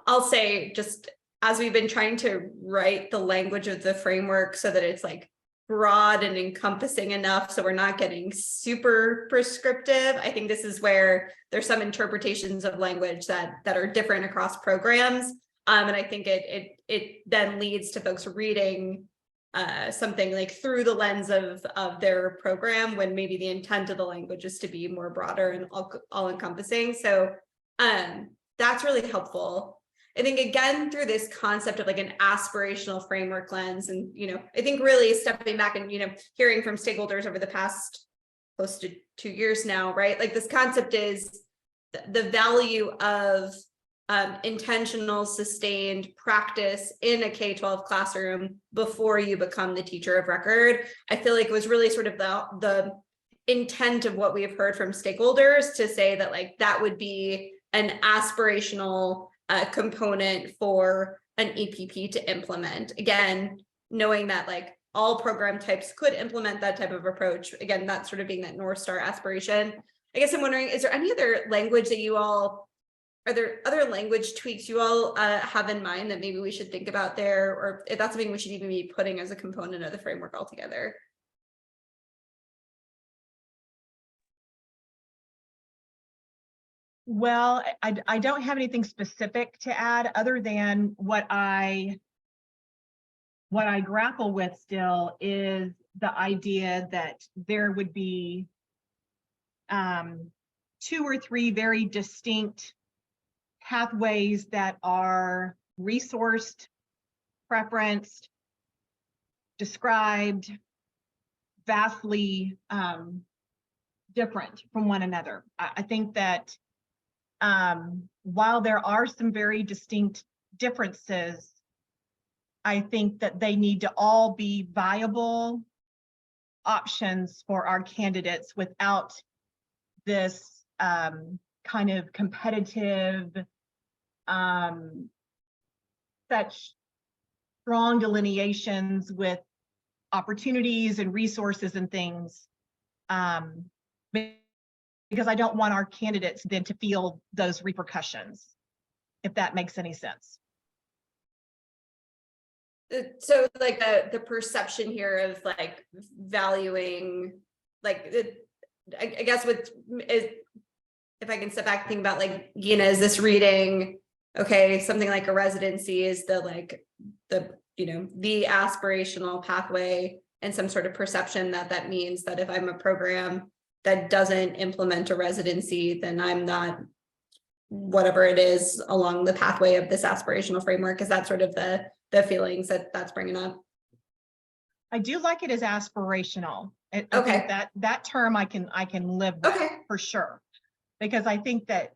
I'll say, just as we've been trying to write the language of the framework so that it's like broad and encompassing enough, so we're not getting super prescriptive, I think this is where there's some interpretations of language that are different across programs. And I think it then leads to folks reading something like through the lens of their program, when maybe the intent of the language is to be more broader and all encompassing. So that's really helpful. I think, again, through this concept of like an aspirational framework lens, and, you know, I think really stepping back and, you know, hearing from stakeholders over the past close to 2 years now, right? Like, this concept is the value of intentional, sustained practice in a K-12 classroom before you become the teacher of record. I feel like it was really sort of the intent of what we have heard from stakeholders to say that, like, that would be an aspirational component for an EPP to implement. Again, knowing that like all program types could implement that type of approach. Again, that sort of being that North Star aspiration. I guess I'm wondering, is there any other language that you all, are there other language tweaks you all have in mind that maybe we should think about there, or if that's something we should even be putting as a component of the framework altogether? Well, I don't have anything specific to add other than what I grapple with still is the idea that there would be 2 or 3 very distinct pathways that are resourced, preferenced, described, vastly different from one another. I think that while there are some very distinct differences, I think that they need to all be viable options for our candidates without this kind of competitive, such strong delineations with opportunities and resources and things. Because I don't want our candidates then to feel those repercussions, if that makes any sense. So like the perception here of like valuing, like I guess what is, if I can step back and think about like, Gina, is this reading, okay, something like a residency is the you know, the aspirational pathway, and some sort of perception that means that if I'm a program that doesn't implement a residency, then I'm not whatever it is along the pathway of this aspirational framework. Is that sort of the feelings that's bringing up? I do like it as aspirational. I Okay. think that term I can live with, Okay. for sure, because I think that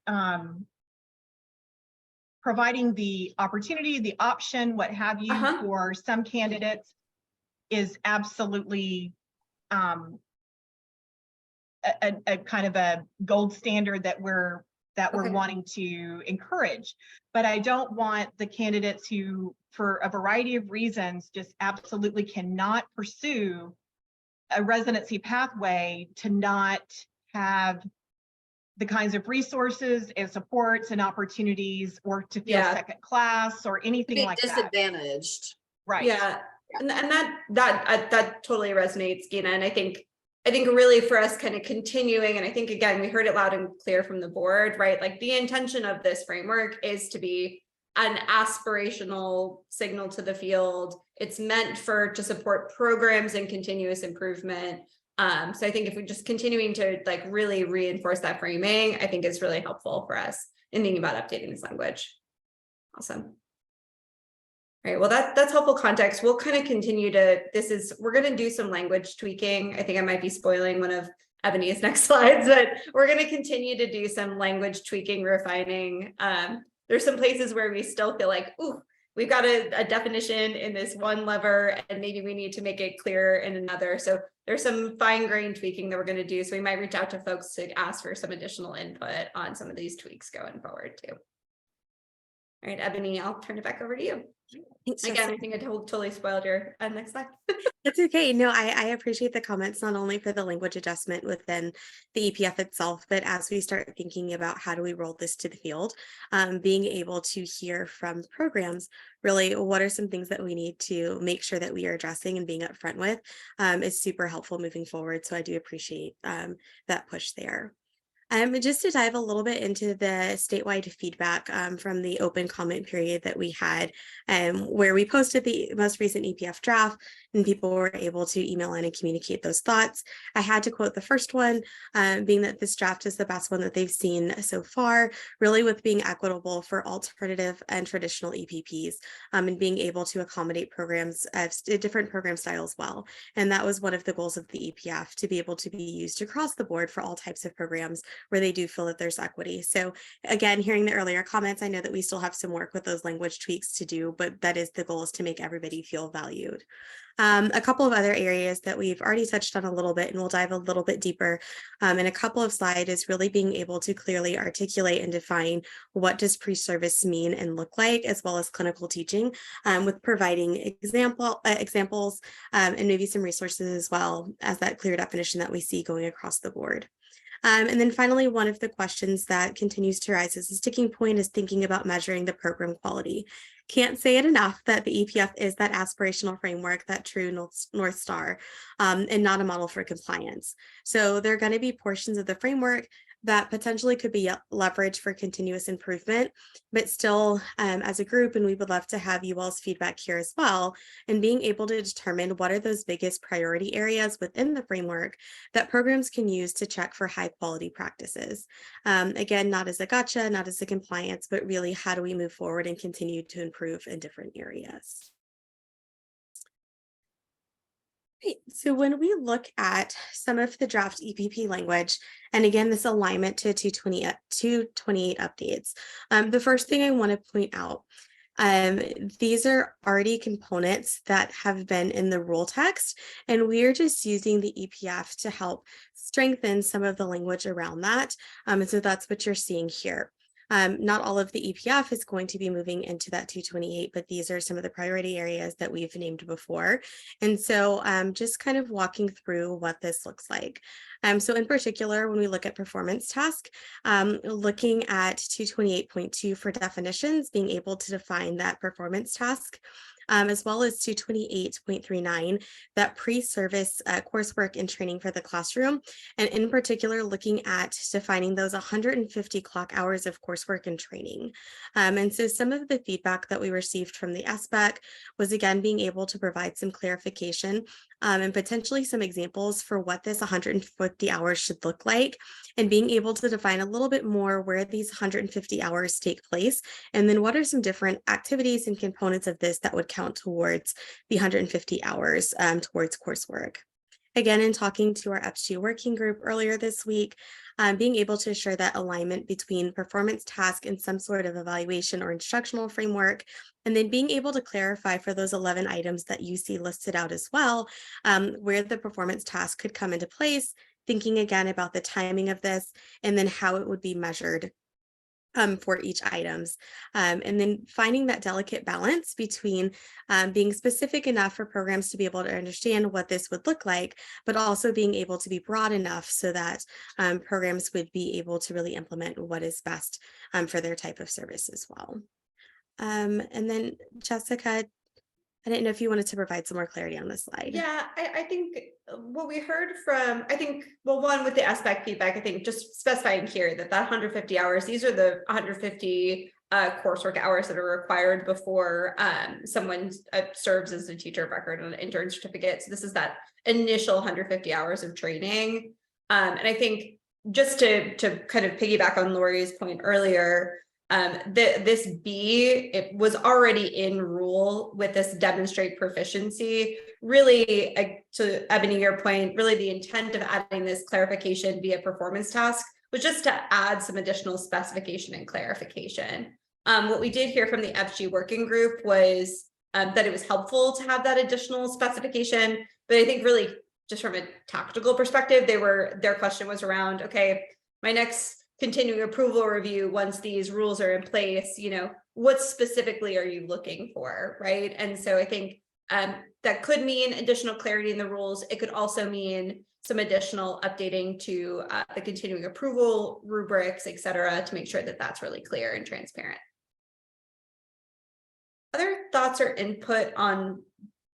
providing the opportunity, the option, what have you, for some candidates is absolutely a kind of a gold standard that we're wanting to encourage. But I don't want the candidates who, for a variety of reasons, just absolutely cannot pursue a residency pathway to not have the kinds of resources and supports and opportunities, or to feel second class or anything like that. Disadvantaged. Right. Yeah. And that totally resonates, Gina. And I think really for us kind of continuing, and I think, again, we heard it loud and clear from the board, right? Like, the intention of this framework is to be an aspirational signal to the field. It's meant to support programs and continuous improvement. So I think if we're just continuing to like really reinforce that framing, I think it's really helpful for us in thinking about updating this language. Awesome. All right, well, that's helpful context. We'll kind of continue to, we're going to do some language tweaking. I think I might be spoiling one of Ebony's next slides, but we're going to continue to do some language tweaking, refining. There's some places where we still feel like, ooh, we've got a definition in this one lever, and maybe we need to make it clearer in another. So there's some fine-grained tweaking that we're going to do. So we might reach out to folks to ask for some additional input on some of these tweaks going forward too. All right, Ebony, I'll turn it back over to you. Thanks, Again, Jessica. I think I totally spoiled your next slide. That's okay. No, I appreciate the comments, not only for the language adjustment within the EPF itself, but as we start thinking about how do we roll this to the field, being able to hear from programs, really, what are some things that we need to make sure that we are addressing and being upfront with is super helpful moving forward. So I do appreciate that push there. Just to dive a little bit into the statewide feedback from the open comment period that we had, where we posted the most recent EPF draft and people were able to email in and communicate those thoughts. I had to quote the first one, being that this draft is the best one that they've seen so far, really with being equitable for alternative and traditional EPPs and being able to accommodate programs of different program styles well. And that was one of the goals of the EPF, to be able to be used across the board for all types of programs where they do feel that there's equity. So again, hearing the earlier comments, I know that we still have some work with those language tweaks to do, but that is the goal, is to make everybody feel valued. A couple of other areas that we've already touched on a little bit, and we'll dive a little bit deeper in a couple of slides, is really being able to clearly articulate and define what does pre-service mean and look like, as well as clinical teaching, with providing examples and maybe some resources as well as that clear definition that we see going across the board. And then finally, one of the questions that continues to rise as a sticking point is thinking about measuring the program quality. Can't say it enough that the EPF is that aspirational framework, that true North Star, and not a model for compliance. So there are going to be portions of the framework that potentially could be leveraged for continuous improvement, but still as a group, and we would love to have you all's feedback here as well, and being able to determine what are those biggest priority areas within the framework that programs can use to check for high quality practices. Again, not as a gotcha, not as a compliance, but really how do we move forward and continue to improve in different areas. Great. So when we look at some of the draft EPP language, and again, this alignment to 228 updates, the first thing I want to point out, these are already components that have been in the rule text, and we're just using the EPF to help strengthen some of the language around that. And so that's what you're seeing here. Not all of the EPF is going to be moving into that 228, but these are some of the priority areas that we've named before. And so just kind of walking through what this looks like. So in particular, when we look at performance task, looking at 228.2 for definitions, being able to define that performance task, as well as 228.39, that pre-service coursework and training for the classroom, and in particular, looking at defining those 150 clock hours of coursework and training. And so some of the feedback that we received from the SBAC was, again, being able to provide some clarification and potentially some examples for what this 150 hours should look like, and being able to define a little bit more where these 150 hours take place, and then what are some different activities and components of this that would count towards the 150 hours towards coursework. Again, in talking to our EPSG working group earlier this week, being able to ensure that alignment between performance task and some sort of evaluation or instructional framework, and then being able to clarify for those 11 items that you see listed out as well, where the performance task could come into place, thinking again about the timing of this, and then how it would be measured for each items. And then finding that delicate balance between being specific enough for programs to be able to understand what this would look like, but also being able to be broad enough so that programs would be able to really implement what is best for their type of service as well. And then Jessica, I didn't know if you wanted to provide some more clarity on this slide. Yeah, I think what we heard from, well, one with the SBAC feedback, I think just specifying here that 150 hours, these are the 150 coursework hours that are required before someone serves as a teacher of record on an intern certificate. So this is that initial 150 hours of training. And I think just to kind of piggyback on Lori's point earlier, this B, it was already in rule with this demonstrate proficiency. Really, to Ebony, your point, really the intent of adding this clarification via performance task was just to add some additional specification and clarification. What we did hear from the EPSG working group was that it was helpful to have that additional specification, but I think really just from a tactical perspective, their question was around, okay, my next continuing approval review, once these rules are in place, you know, what specifically are you looking for, right? And so I think that could mean additional clarity in the rules. It could also mean some additional updating to the continuing approval rubrics, et cetera, to make sure that that's really clear and transparent. Other thoughts or input on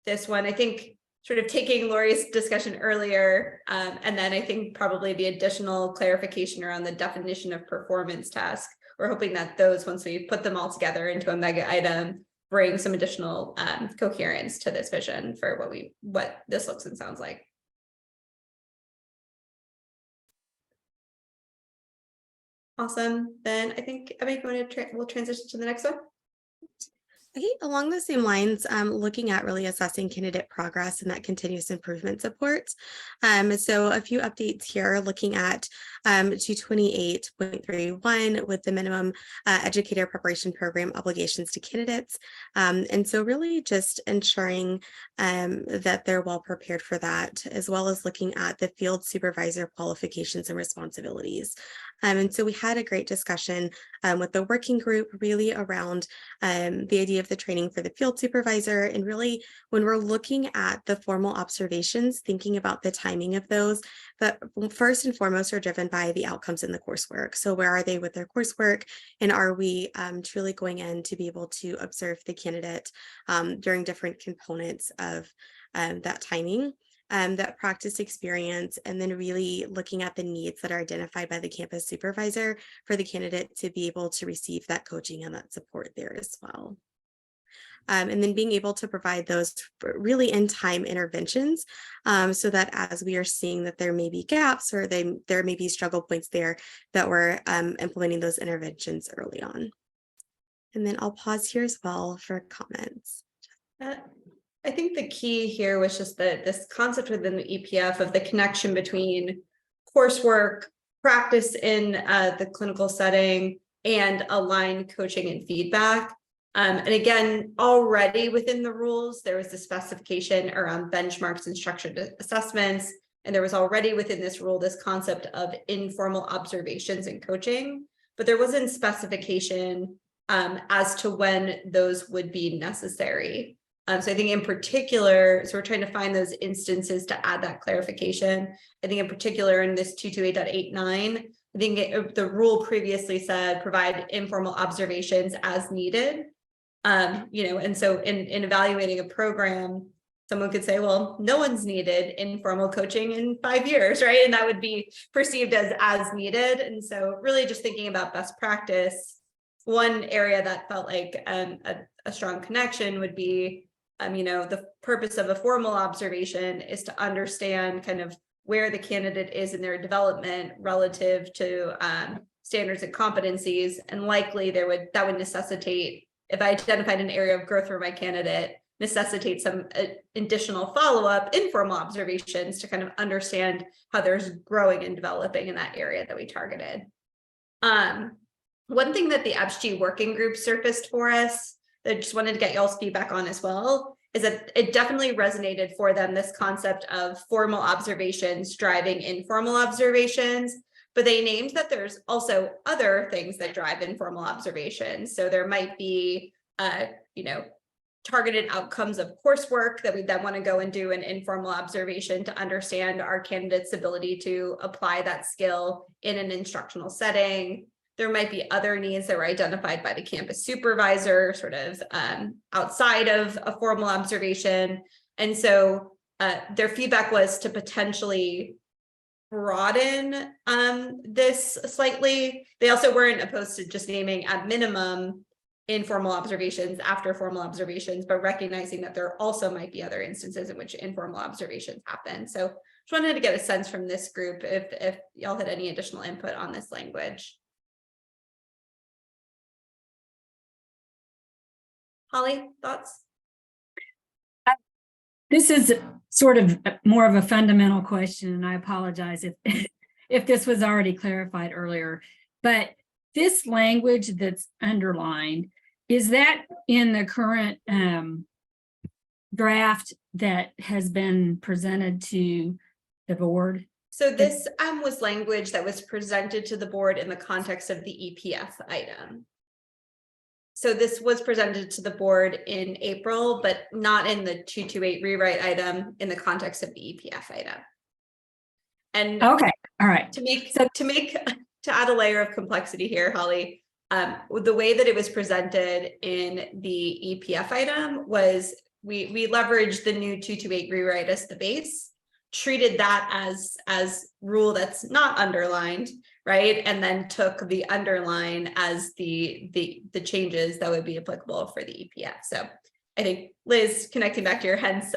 this one? I think sort of taking Lori's discussion earlier, and then I think probably the additional clarification around the definition of performance task. We're hoping that those, once we put them all together into a mega item, bring some additional coherence to this vision for what this looks and sounds like. Awesome. Then I think we'll transition to the next one. Okay, along the same lines, looking at really assessing candidate progress and that continuous improvement support. So a few updates here, looking at 228.31 with the minimum educator preparation program obligations to candidates. And so really just ensuring that they're well prepared for that, as well as looking at the field supervisor qualifications and responsibilities. And so we had a great discussion with the working group really around the idea of the training for the field supervisor. And really, when we're looking at the formal observations, thinking about the timing of those, but first and foremost are driven by the outcomes in the coursework. So where are they with their coursework? And are we truly going in to be able to observe the candidate during different components of that timing? That practice experience, and then really looking at the needs that are identified by the campus supervisor for the candidate to be able to receive that coaching and that support there as well. And then being able to provide those really in time interventions so that as we are seeing that there may be gaps or there may be struggle points there, that we're implementing those interventions early on. And then I'll pause here as well for comments. I think the key here was just this concept within the EPF of the connection between coursework, practice in the clinical setting, and aligned coaching and feedback. And again, already within the rules, there was the specification around benchmarks and structured assessments. And there was already within this rule this concept of informal observations and coaching, but there wasn't specification as to when those would be necessary. So I think in particular, so we're trying to find those instances to add that clarification. I think in particular in this 228.89, I think the rule previously said provide informal observations as needed. You know, and so in evaluating a program, someone could say, well, no one's needed informal coaching in 5 years, right? And that would be perceived as needed. And so really just thinking about best practice, one area that felt like a strong connection would be, you know, the purpose of a formal observation is to understand kind of where the candidate is in their development relative to standards and competencies. And likely that would necessitate, if I identified an area of growth for my candidate, necessitate some additional follow-up informal observations to kind of understand how there's growing and developing in that area that we targeted. One thing that the EBSG working group surfaced for us that I just wanted to get y'all's feedback on as well is that it definitely resonated for them, this concept of formal observations driving informal observations, but they named that there's also other things that drive informal observations. So there might be, you know, targeted outcomes of coursework that we then want to go and do an informal observation to understand our candidate's ability to apply that skill in an instructional setting. There might be other needs that were identified by the campus supervisor, sort of outside of a formal observation. And so their feedback was to potentially broaden this slightly. They also weren't opposed to just naming at minimum informal observations after formal observations, but recognizing that there also might be other instances in which informal observations happen. So just wanted to get a sense from this group if y'all had any additional input on this language. Holly, thoughts? This is sort of more of a fundamental question, and I apologize if this was already clarified earlier, but this language that's underlined, is that in the current draft that has been presented to the board? So this was language that was presented to the board in the context of the EPF item. So this was presented to the board in April, but not in the 228 rewrite item in the context of the EPF item. And Okay, all right. To add a layer of complexity here, Holly, the way that it was presented in the EPF item was we leveraged the new 228 rewrite as the base, treated that as rule that's not underlined, right? And then took the underline as the changes that would be applicable for the EPF. So I think, Liz, connecting back to your hence,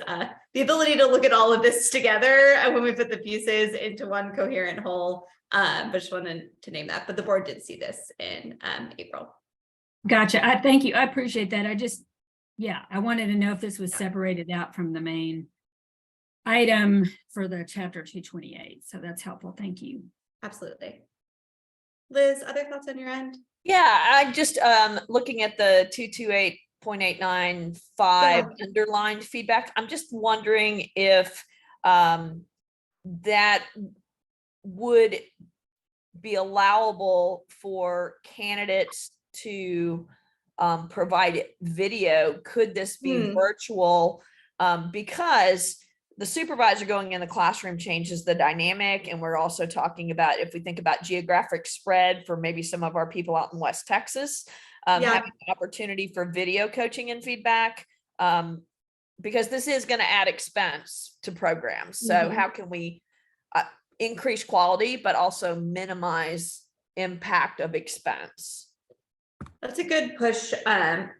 the ability to look at all of this together when we put the pieces into one coherent whole, but just wanted to name that. But the board did see this in April. Gotcha. Thank you. I appreciate that. I wanted to know if this was separated out from the main item for the chapter 228. So that's helpful. Thank you. Absolutely. Liz, other thoughts on your end? Yeah, I just looking at the 228.895 underlined feedback. I'm just wondering if that would be allowable for candidates to provide video. Could this be virtual? Because the supervisor going in the classroom changes the dynamic. And we're also talking about, if we think about geographic spread for maybe some of our people out in West Texas, having the opportunity for video coaching and feedback, because this is going to add expense to programs. So how can we increase quality, but also minimize impact of expense? That's a good push.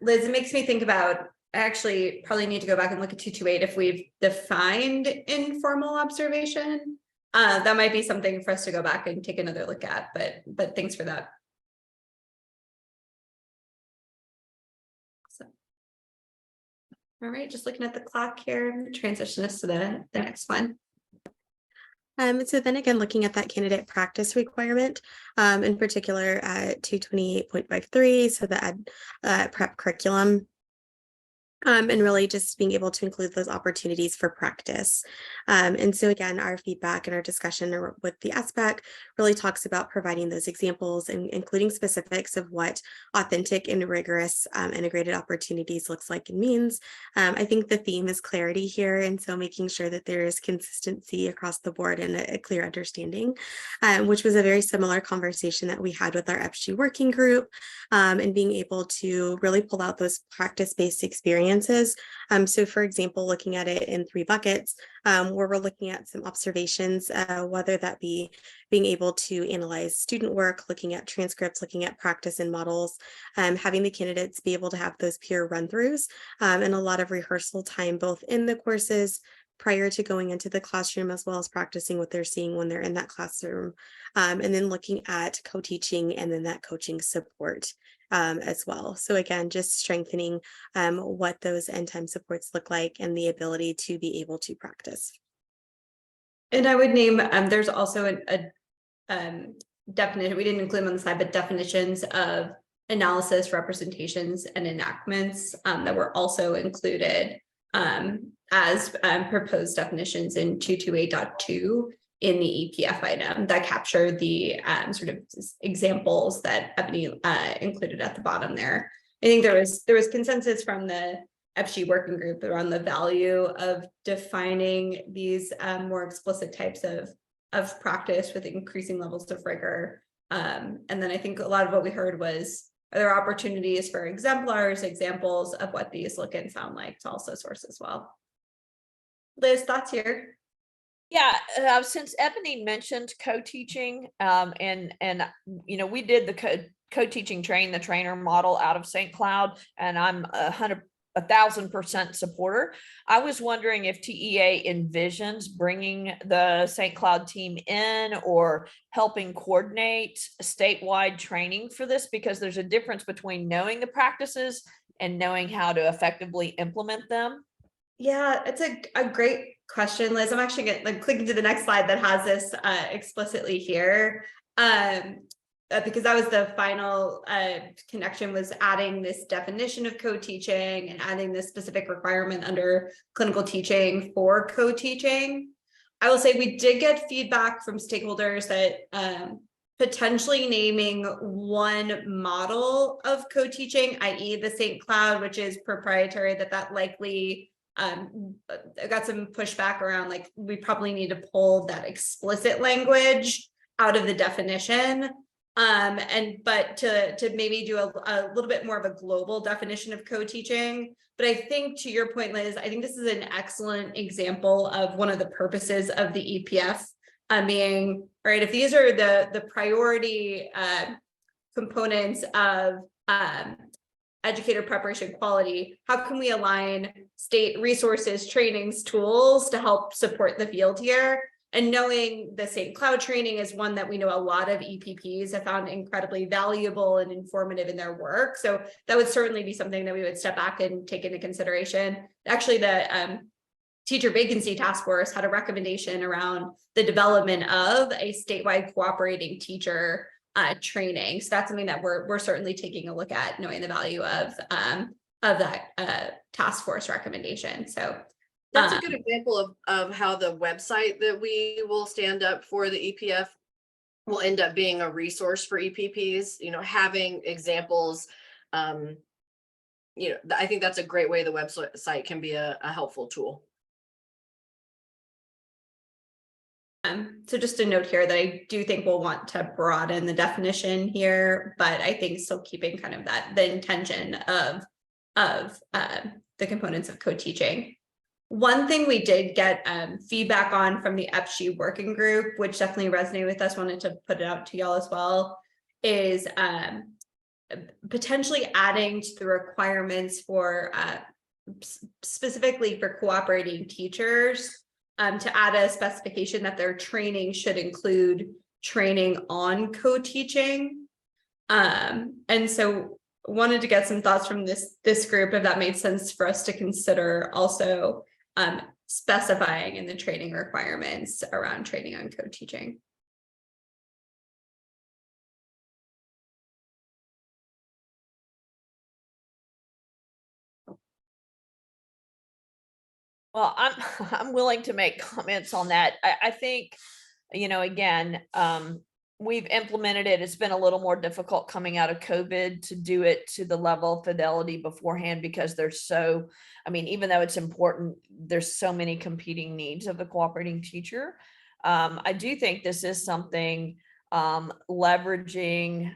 Liz, it makes me think about, I actually probably need to go back and look at 228 if we've defined informal observation. That might be something for us to go back and take another look at, but thanks for that. So, all right, just looking at the clock here, transition us to the next one. So then again, looking at that candidate practice requirement, in particular at 228.53, so the prep curriculum. And really just being able to include those opportunities for practice. And so again, our feedback and our discussion with the SBAC really talks about providing those examples and including specifics of what authentic and rigorous integrated opportunities looks like and means. I think the theme is clarity here. And so making sure that there is consistency across the board and a clear understanding, which was a very similar conversation that we had with our FG working group, and being able to really pull out those practice-based experiences. So for example, looking at it in 3 buckets, where we're looking at some observations, whether that be being able to analyze student work, looking at transcripts, looking at practice and models, having the candidates be able to have those peer run-throughs, and a lot of rehearsal time, both in the courses prior to going into the classroom, as well as practicing what they're seeing when they're in that classroom, and then looking at co-teaching and then that coaching support as well. So again, just strengthening what those end time supports look like and the ability to be able to practice. And I would name, there's also a definition, we didn't include them on the slide, but definitions of analysis, representations, and enactments that were also included as proposed definitions in 228.2 in the EPF item that capture the sort of examples that Ebony included at the bottom there. I think there was consensus from the FG working group around the value of defining these more explicit types of practice with increasing levels of rigor. And then I think a lot of what we heard was, are there opportunities for exemplars, examples of what these look and sound like to also source as well? Liz, thoughts here? Yeah, since Ebony mentioned co-teaching, and you know, we did the co-teaching train the trainer model out of St. Cloud, and I'm 1,000% supporter. I was wondering if TEA envisions bringing the St. Cloud team in or helping coordinate statewide training for this, because there's a difference between knowing the practices and knowing how to effectively implement them. Yeah, it's a great question, Liz. I'm actually clicking to the next slide that has this explicitly here. Because that was the final connection, was adding this definition of co-teaching and adding this specific requirement under clinical teaching for co-teaching. I will say we did get feedback from stakeholders that potentially naming one model of co-teaching, i.e. the St. Cloud, which is proprietary, that likely got some pushback around, like, we probably need to pull that explicit language out of the definition. But to maybe do a little bit more of a global definition of co-teaching. But I think, to your point, Liz, I think this is an excellent example of one of the purposes of the EPF being, right, if these are the priority components of educator preparation quality, how can we align state resources, trainings, tools to help support the field here? And knowing the St. Cloud training is one that we know a lot of EPPs have found incredibly valuable and informative in their work. So that would certainly be something that we would step back and take into consideration. Actually, the Teacher Vacancy Task Force had a recommendation around the development of a statewide cooperating teacher training. So that's something that we're certainly taking a look at, knowing the value of that task force recommendation. So that's a good example of how the website that we will stand up for the EPF will end up being a resource for EPPs, having examples. I think that's a great way the website can be a helpful tool. So just a note here that I do think we'll want to broaden the definition here, but I think still keeping kind of the intention of the components of co-teaching. One thing we did get feedback on from the EPSHE working group, which definitely resonated with us, wanted to put it out to y'all as well, is potentially adding to the requirements for specifically for cooperating teachers, to add a specification that their training should include training on co-teaching. And so wanted to get some thoughts from this group, if that made sense for us to consider also specifying in the training requirements around training on co-teaching. Well, I'm willing to make comments on that. I think, again, we've implemented it. It's been a little more difficult coming out of COVID to do it to the level of fidelity beforehand, because even though it's important, there's so many competing needs of the cooperating teacher. I do think this is something leveraging,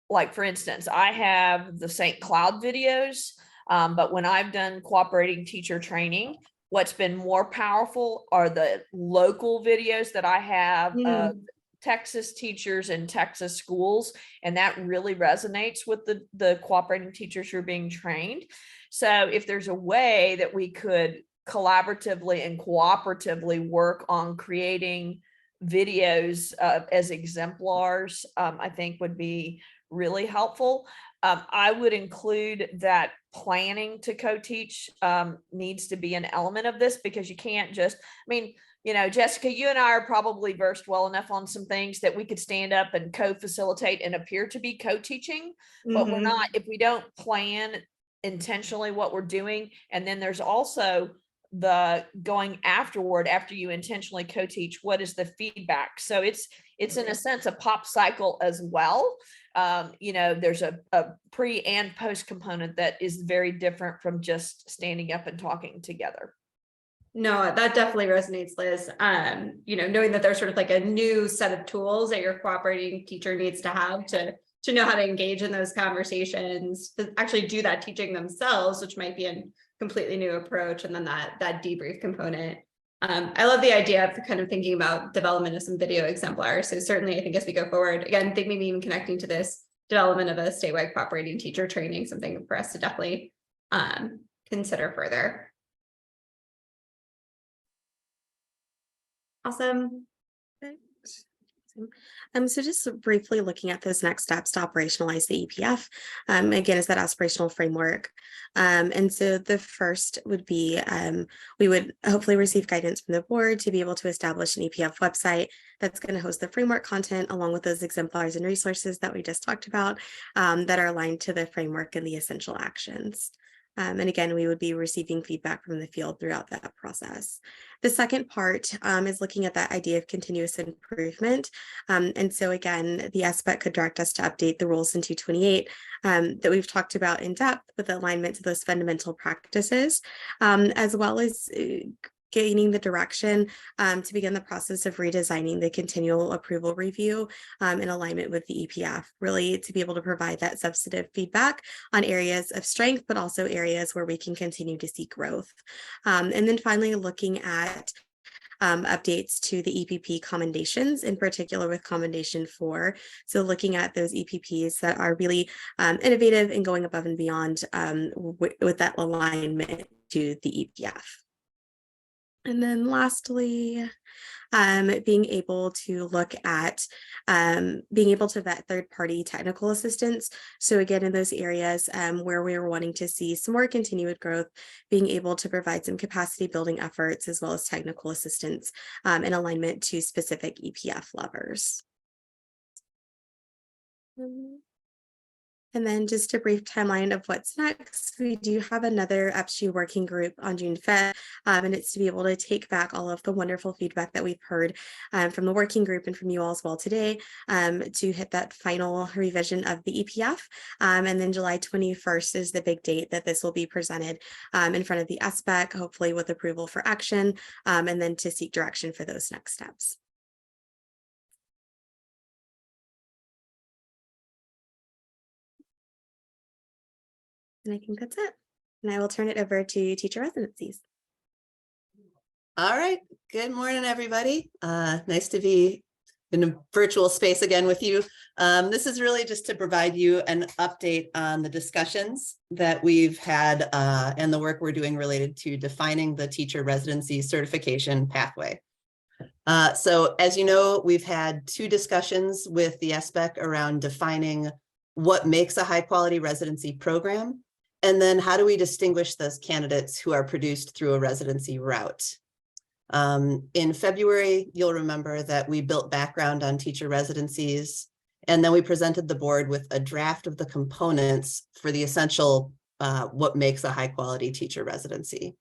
like, for instance, I have the St. Cloud videos, but when I've done cooperating teacher training, what's been more powerful are the local videos that I have of Texas teachers in Texas schools. And that really resonates with the cooperating teachers who are being trained. So if there's a way that we could collaboratively and cooperatively work on creating videos as exemplars, I think would be really helpful. I would include that planning to co-teach needs to be an element of this, because you can't just, Jessica, you and I are probably versed well enough on some things that we could stand up and co-facilitate and appear to be co-teaching, but we're not, if we don't plan intentionally what we're doing. And then there's also the going afterward, after you intentionally co-teach, what is the feedback? So it's in a sense a pop cycle as well. There's a pre and post component that is very different from just standing up and talking together. No, that definitely resonates, Liz. Knowing that there's sort of like a new set of tools that your cooperating teacher needs to have to know how to engage in those conversations, to actually do that teaching themselves, which might be a completely new approach. And then that debrief component. I love the idea of kind of thinking about development of some video exemplars. So certainly I think as we go forward, again, think maybe even connecting to this development of a statewide cooperating teacher training, something for us to definitely consider further. Awesome. So just briefly looking at those next steps to operationalize the EPF, again, is that aspirational framework. And so the first would be, we would hopefully receive guidance from the board to be able to establish an EPF website that's going to host the framework content along with those exemplars and resources that we just talked about, that are aligned to the framework and the essential actions. And again, we would be receiving feedback from the field throughout that process. The second part is looking at that idea of continuous improvement. And so again, the SBEC could direct us to update the rules in 228 that we've talked about in depth with alignment to those fundamental practices, as well as gaining the direction to begin the process of redesigning the continual approval review in alignment with the EPF, really to be able to provide that substantive feedback on areas of strength, but also areas where we can continue to see growth. And then finally, looking at updates to the EPP commendations, in particular with commendation 4. So looking at those EPPs that are really innovative and going above and beyond with that alignment to the EPF. And then lastly, being able to look at being able to vet third-party technical assistance. So again, in those areas where we were wanting to see some more continued growth, being able to provide some capacity building efforts as well as technical assistance in alignment to specific EPF levers. And then just a brief timeline of what's next. We do have another UpSHU working group on June 5th, and it's to be able to take back all of the wonderful feedback that we've heard from the working group and from you all as well today to hit that final revision of the EPF. And then July 21st is the big date that this will be presented in front of the SBEC, hopefully with approval for action, and then to seek direction for those next steps. And I think that's it. And I will turn it over to teacher residencies. All right. Good morning, everybody. Nice to be in a virtual space again with you. This is really just to provide you an update on the discussions that we've had and the work we're doing related to defining the teacher residency certification pathway. So as you know, we've had 2 discussions with the SBEC around defining what makes a high quality residency program. And then how do we distinguish those candidates who are produced through a residency route? In February, you'll remember that we built background on teacher residencies, and then we presented the board with a draft of the components for the essential what makes a high quality teacher residency.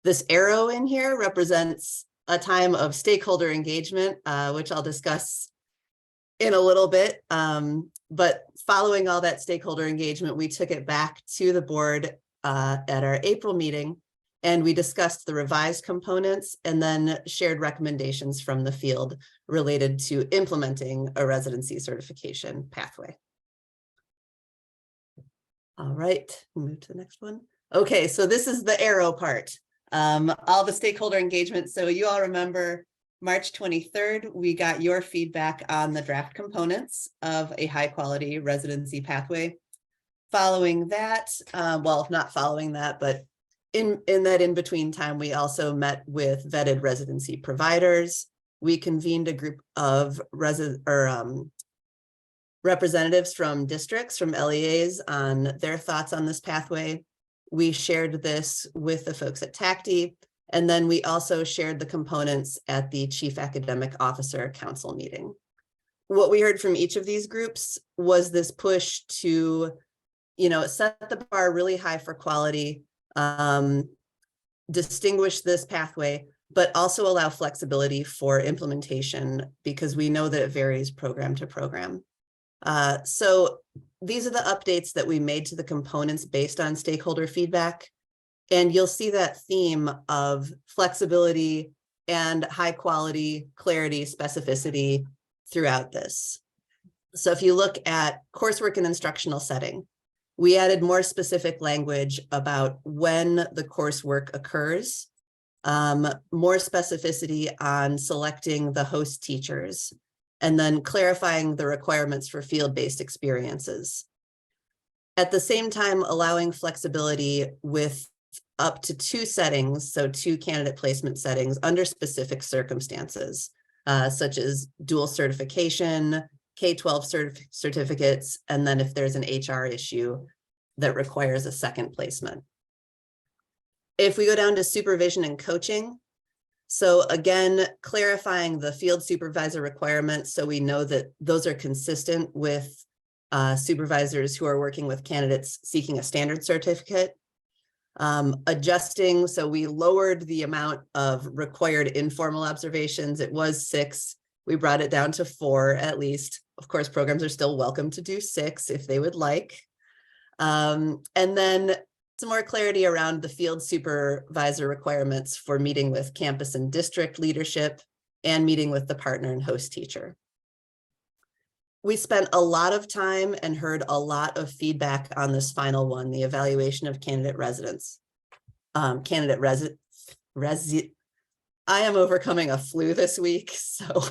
This arrow in here represents a time of stakeholder engagement, which I'll discuss in a little bit. But following all that stakeholder engagement, we took it back to the board at our April meeting, and we discussed the revised components and then shared recommendations from the field related to implementing a residency certification pathway. All right, move to the next one. Okay, so this is the arrow part. All the stakeholder engagement. So you all remember March 23rd, we got your feedback on the draft components of a high quality residency pathway. Following that, well, not following that, but in that in-between time, we also met with vetted residency providers. We convened a group of representatives from districts, from LEAs on their thoughts on this pathway. We shared this with the folks at TACTI. And then we also shared the components at the Chief Academic Officer Council meeting. What we heard from each of these groups was this push to, set the bar really high for quality, distinguish this pathway, but also allow flexibility for implementation because we know that it varies program to program. So these are the updates that we made to the components based on stakeholder feedback. And you'll see that theme of flexibility and high quality, clarity, specificity throughout this. So if you look at coursework and instructional setting, we added more specific language about when the coursework occurs, more specificity on selecting the host teachers, and then clarifying the requirements for field-based experiences. At the same time, allowing flexibility with up to 2 settings, so 2 candidate placement settings under specific circumstances, such as dual certification, K-12 certificates, and then if there's an HR issue that requires a second placement. If we go down to supervision and coaching, so again, clarifying the field supervisor requirements so we know that those are consistent with supervisors who are working with candidates seeking a standard certificate Adjusting, so we lowered the amount of required informal observations. It was 6. We brought it down to 4 at least. Of course, programs are still welcome to do 6 if they would like. And then some more clarity around the field supervisor requirements for meeting with campus and district leadership and meeting with the partner and host teacher. We spent a lot of time and heard a lot of feedback on this final one, the evaluation of candidate residents. I am overcoming a flu this week, so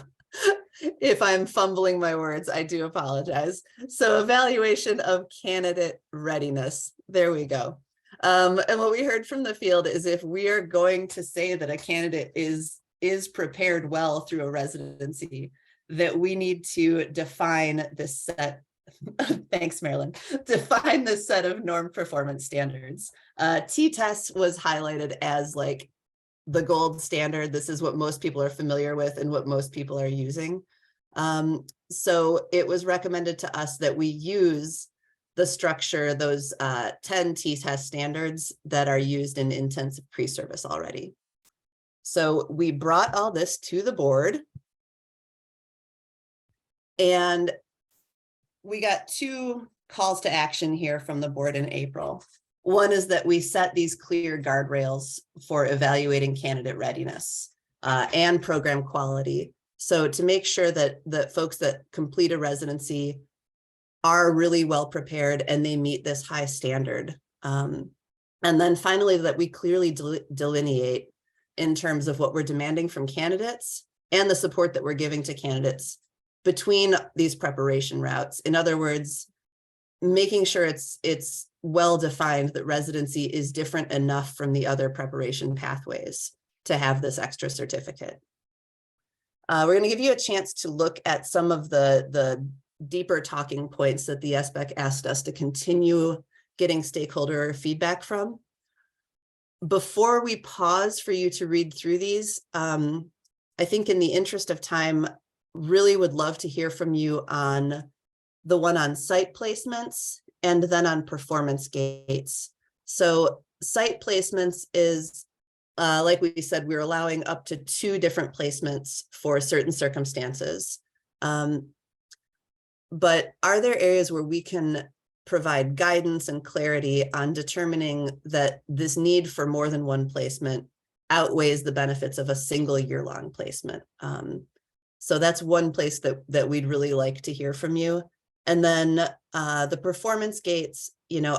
if I'm fumbling my words, I do apologize. So evaluation of candidate readiness, there we go. And what we heard from the field is if we are going to say that a candidate is prepared well through a residency, that we need to define this set, thanks Marilyn, define this set of norm performance standards. T-test was highlighted as like the gold standard. This is what most people are familiar with and what most people are using. So it was recommended to us that we use the structure, those 10 T-test standards that are used in intensive pre-service already. So we brought all this to the board. And we got 2 calls to action here from the board in April. One is that we set these clear guardrails for evaluating candidate readiness and program quality. So to make sure that folks that complete a residency are really well prepared and they meet this high standard. And then finally, that we clearly delineate in terms of what we're demanding from candidates and the support that we're giving to candidates between these preparation routes. In other words, making sure it's well defined that residency is different enough from the other preparation pathways to have this extra certificate. We're going to give you a chance to look at some of the deeper talking points that the SBEC asked us to continue getting stakeholder feedback from. Before we pause for you to read through these, I think in the interest of time, really would love to hear from you on the one on site placements and then on performance gates. So site placements is, like we said, we're allowing up to 2 different placements for certain circumstances. But are there areas where we can provide guidance and clarity on determining that this need for more than one placement outweighs the benefits of a single year-long placement? So that's one place that we'd really like to hear from you. And then the performance gates,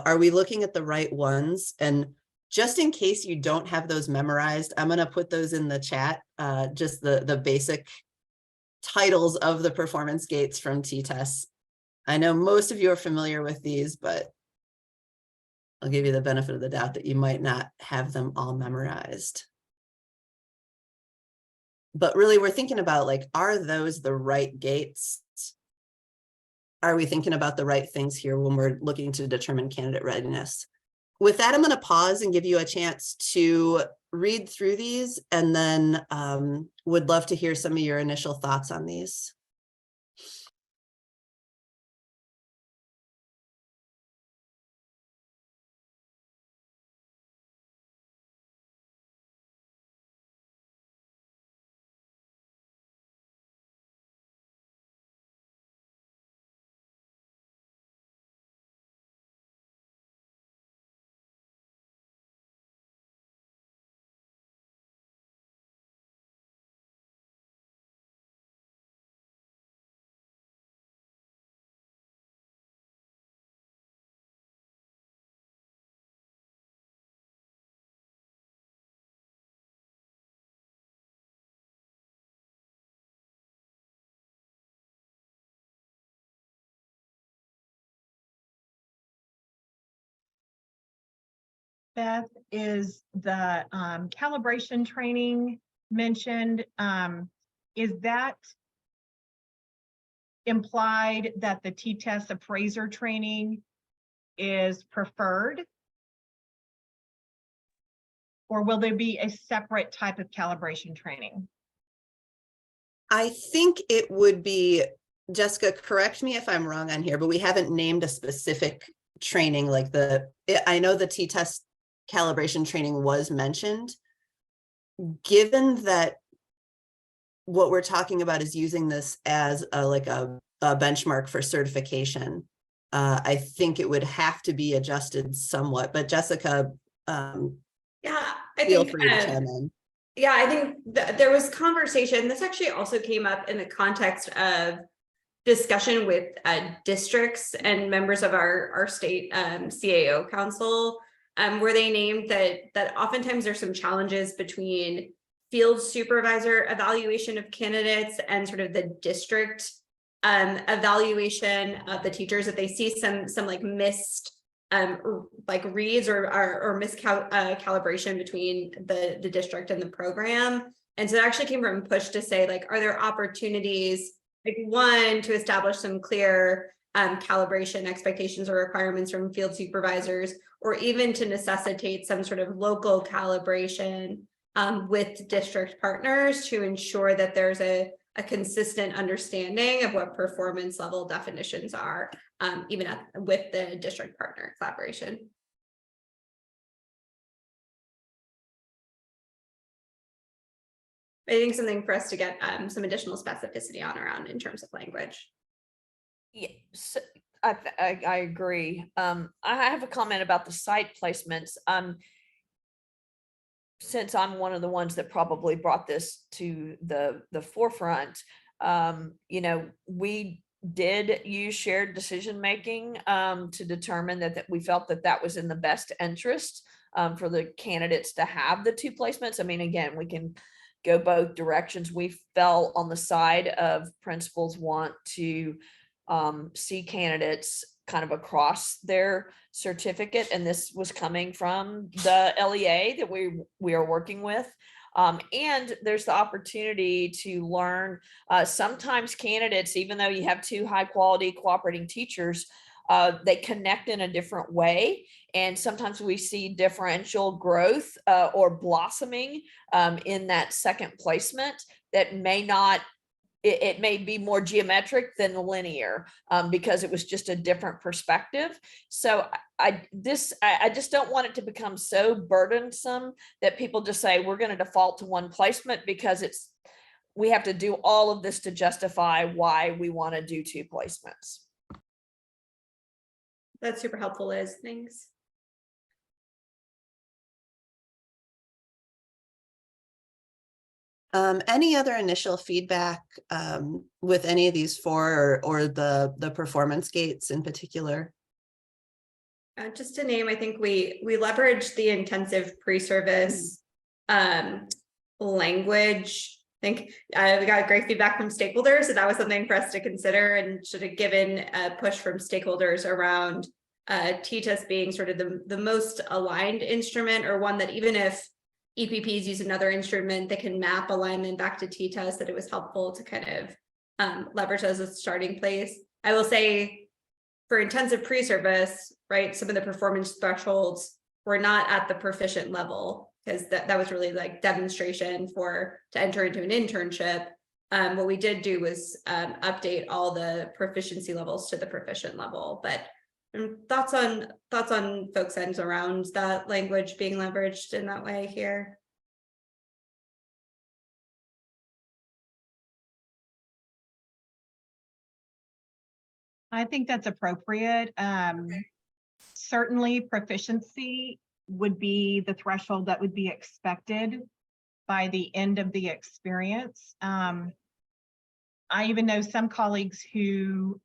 are we looking at the right ones? And just in case you don't have those memorized, I'm going to put those in the chat, just the basic titles of the performance gates from T-tests. I know most of you are familiar with these, but I'll give you the benefit of the doubt that you might not have them all memorized. But really, we're thinking about, like, are those the right gates? Are we thinking about the right things here when we're looking to determine candidate readiness? With that, I'm going to pause and give you a chance to read through these, and then would love to hear some of your initial thoughts on these. Beth, is the calibration training mentioned? Is that implied that the T-test appraiser training is preferred? Or will there be a separate type of calibration training? I think it would be, Jessica, correct me if I'm wrong on here, but we haven't named a specific training like I know the T-test calibration training was mentioned. Given that what we're talking about is using this as a benchmark for certification, I think it would have to be adjusted somewhat, but Jessica, Yeah, I feel think, free to chime in. yeah, I think there was conversation. This actually also came up in the context of discussion with districts and members of our state CAO council, where they named that oftentimes there's some challenges between field supervisor evaluation of candidates and sort of the district evaluation of the teachers, that they see some like missed like reads or miscalibration between the district and the program. And so it actually came from push to say, like, are there opportunities, like, one, to establish some clear calibration expectations or requirements from field supervisors, or even to necessitate some sort of local calibration with district partners to ensure that there's a consistent understanding of what performance level definitions are, even with the district partner collaboration. I think something for us to get some additional specificity on around in terms of language. Yes, I agree. I have a comment about the site placements. Since I'm one of the ones that probably brought this to the forefront, you know, we did use shared decision making to determine that we felt that was in the best interest for the candidates to have the 2 placements. I mean, again, we can go both directions. We fell on the side of principals want to see candidates kind of across their certificate, and this was coming from the LEA that we are working with. And there's the opportunity to learn. Sometimes candidates, even though you have 2 high quality cooperating teachers, they connect in a different way. And sometimes we see differential growth or blossoming in that second placement that may not, it may be more geometric than linear because it was just a different perspective. So I just don't want it to become so burdensome that people just say we're going to default to 1 placement, because we have to do all of this to justify why we want to do 2 placements. That's super helpful, Liz. Thanks. Any other initial feedback with any of these 4 or the performance gates in particular? Just to name, I think we leveraged the intensive pre-service language. I think we got great feedback from stakeholders, so that was something for us to consider, and should have given a push from stakeholders around TTAS being sort of the most aligned instrument, or one that even if EPPs use another instrument that can map alignment back to TTAS, that it was helpful to kind of leverage as a starting place. I will say for intensive pre-service, right, some of the performance thresholds were not at the proficient level, because that was really like demonstration to enter into an internship. What we did do was update all the proficiency levels to the proficient level. But thoughts on folks' ends around that language being leveraged in that way here? I think that's appropriate. Certainly proficiency would be the threshold that would be expected by the end of the experience. I even know some colleagues who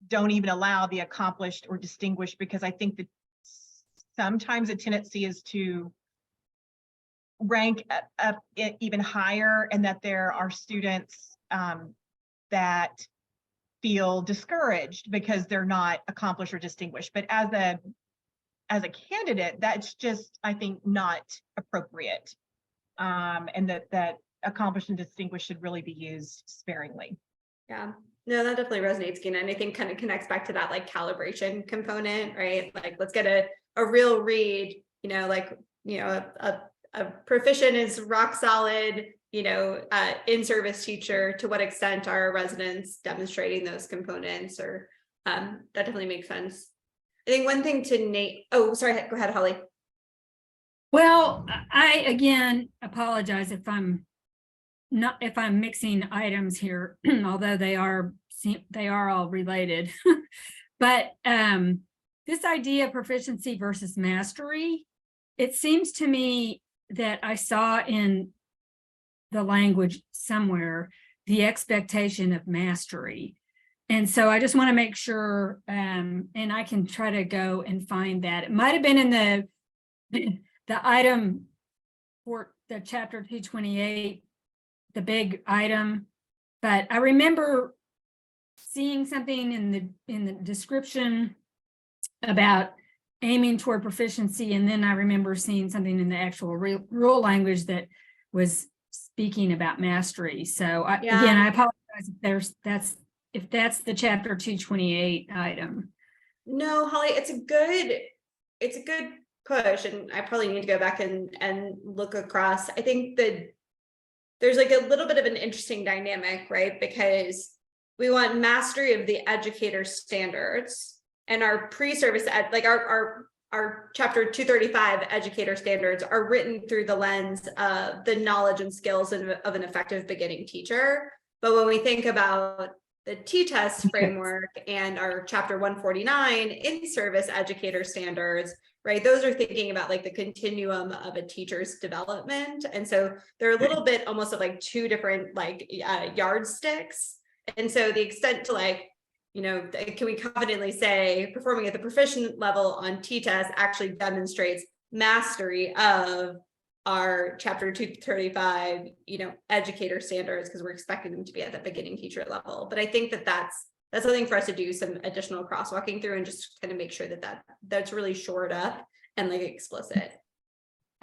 don't even allow the accomplished or distinguished, because I think that sometimes a tendency is to rank up even higher, and that there are students that feel discouraged because they're not accomplished or distinguished. But as a candidate, that's just, I think, not appropriate. And that accomplished and distinguished should really be used sparingly. Yeah, no, that definitely resonates, Gina. And I think kind of connects back to that like calibration component, right? Like, let's get a real read, you know, like, you know, a proficient is rock solid, you know, in-service teacher. To what extent are residents demonstrating those components? Or that definitely makes sense. I think one thing to Nate, oh, sorry, go ahead, Holly. Well, I again apologize if I'm mixing items here, although they are all related. But this idea of proficiency versus mastery, it seems to me that I saw in the language somewhere the expectation of mastery. And so I just want to make sure, and I can try to go and find that. It might have been in the item for the chapter 228, the big item, but I remember seeing something in the description about aiming toward proficiency, and then I remember seeing something in the actual rule language that was speaking about mastery. So again, I apologize if that's the chapter 228 item. No, Holly, it's a good push, and I probably need to go back and look across. I think that there's like a little bit of an interesting dynamic, right? Because we want mastery of the educator standards, and our pre-service like our chapter 235 educator standards are written through the lens of the knowledge and skills of an effective beginning teacher. But when we think about the T-test framework and our chapter 149 in-service educator standards, right, those are thinking about like the continuum of a teacher's development. And so they're a little bit almost of like two different like yardsticks. And so the extent to like, you know, can we confidently say performing at the proficient level on T-test actually demonstrates mastery of our chapter 235, you know, educator standards, because we're expecting them to be at the beginning teacher level. But I think that that's something for us to do some additional crosswalking through and just kind of make sure that that's really shored up and like explicit.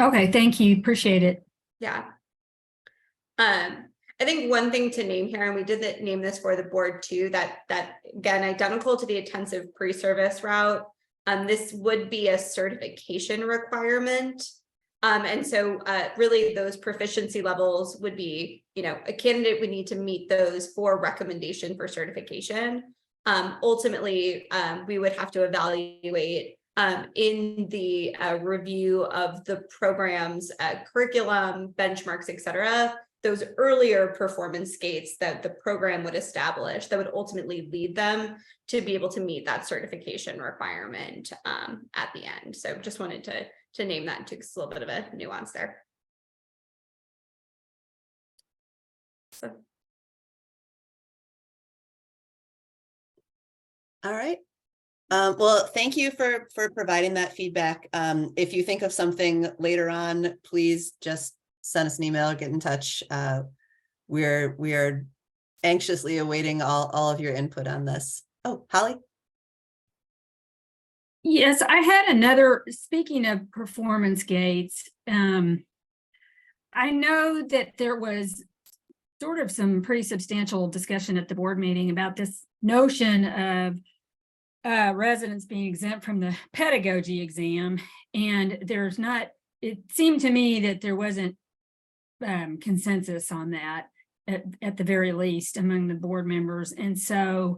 Okay, thank you. Appreciate it. Yeah. I think one thing to name here, and we did name this for the board too, that again, identical to the intensive pre-service route, this would be a certification requirement. And so really those proficiency levels would be, you know, a candidate would need to meet those for recommendation for certification. Ultimately, we would have to evaluate in the review of the program's curriculum, benchmarks, et cetera, those earlier performance gates that the program would establish that would ultimately lead them to be able to meet that certification requirement at the end. So just wanted to name that, to a little bit of a nuance there. So. All right. Well, thank you for providing that feedback. If you think of something later on, please just send us an email or get in touch. We are anxiously awaiting all of your input on this. Oh, Holly. Yes, I had another, speaking of performance gates, I know that there was sort of some pretty substantial discussion at the board meeting about this notion of residents being exempt from the pedagogy exam. And there's not, it seemed to me that there wasn't consensus on that at the very least among the board members. And so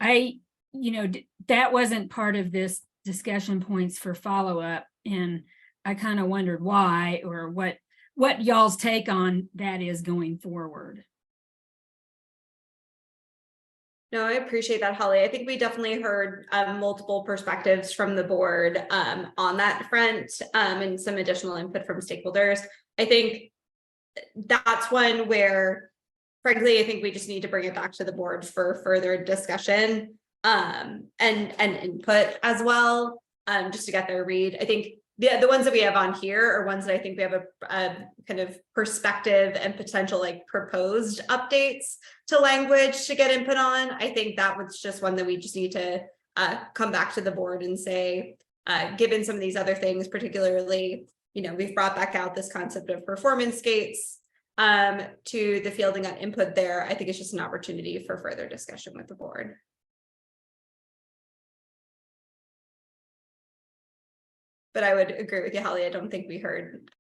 that wasn't part of this discussion points for follow-up. And I kind of wondered why, or what y'all's take on that is going forward. No, I appreciate that, Holly. I think we definitely heard multiple perspectives from the board on that front and some additional input from stakeholders. I think that's one where, frankly, I think we just need to bring it back to the board for further discussion and input as well, just to get their read. I think the ones that we have on here are ones that I think we have a kind of perspective and potential like proposed updates to language to get input on. I think that was just one that we just need to come back to the board and say, given some of these other things, particularly, you know, we've brought back out this concept of performance gates to the fielding on input there. I think it's just an opportunity for further discussion with the board. But I would agree with you, Holly. I don't think we heard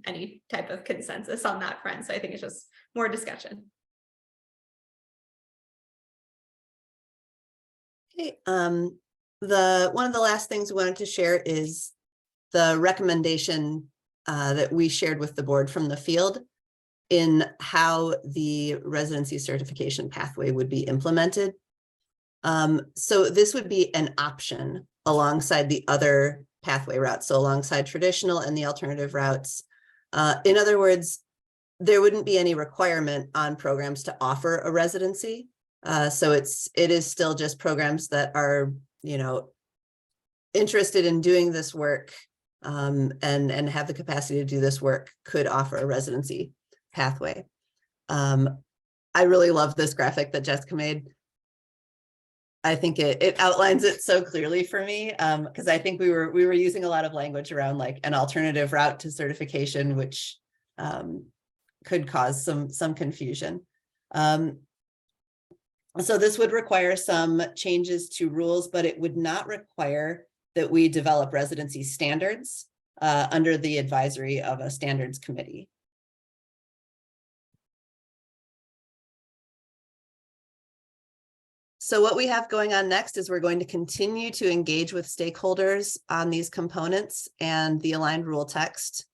any type of consensus on that front. So I think it's just more discussion. Okay. one of the last things we wanted to share is the recommendation that we shared with the board from the field in how the residency certification pathway would be implemented. So this would be an option alongside the other pathway routes, so alongside traditional and the alternative routes. In other words, there wouldn't be any requirement on programs to offer a residency. So it is still just programs that are, interested in doing this work and have the capacity to do this work could offer a residency pathway. I really love this graphic that Jessica made. I think it outlines it so clearly for me, because I think we were using a lot of language around like an alternative route to certification, which could cause some confusion. So this would require some changes to rules, but it would not require that we develop residency standards under the advisory of a standards committee. So what we have going on next is we're going to continue to engage with stakeholders on these components and the aligned rule text.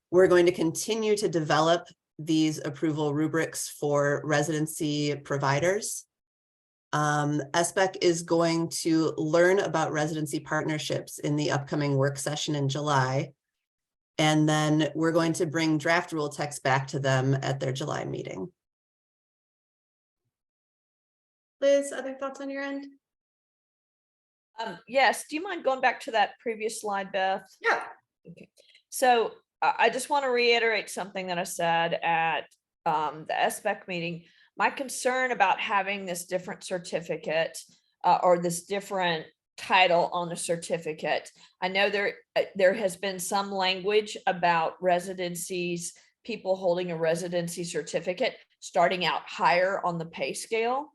We're going to continue to develop these approval rubrics for residency providers. SBEC is going to learn about residency partnerships in the upcoming work session in July. And then we're going to bring draft rule text back to them at their July meeting. Liz, other thoughts on your end? Yes, do you mind going back to that previous slide, Beth? Yeah. Okay. So I just want to reiterate something that I said at the SBEC meeting. My concern about having this different certificate or this different title on the certificate. I know there has been some language about residencies, people holding a residency certificate starting out higher on the pay scale.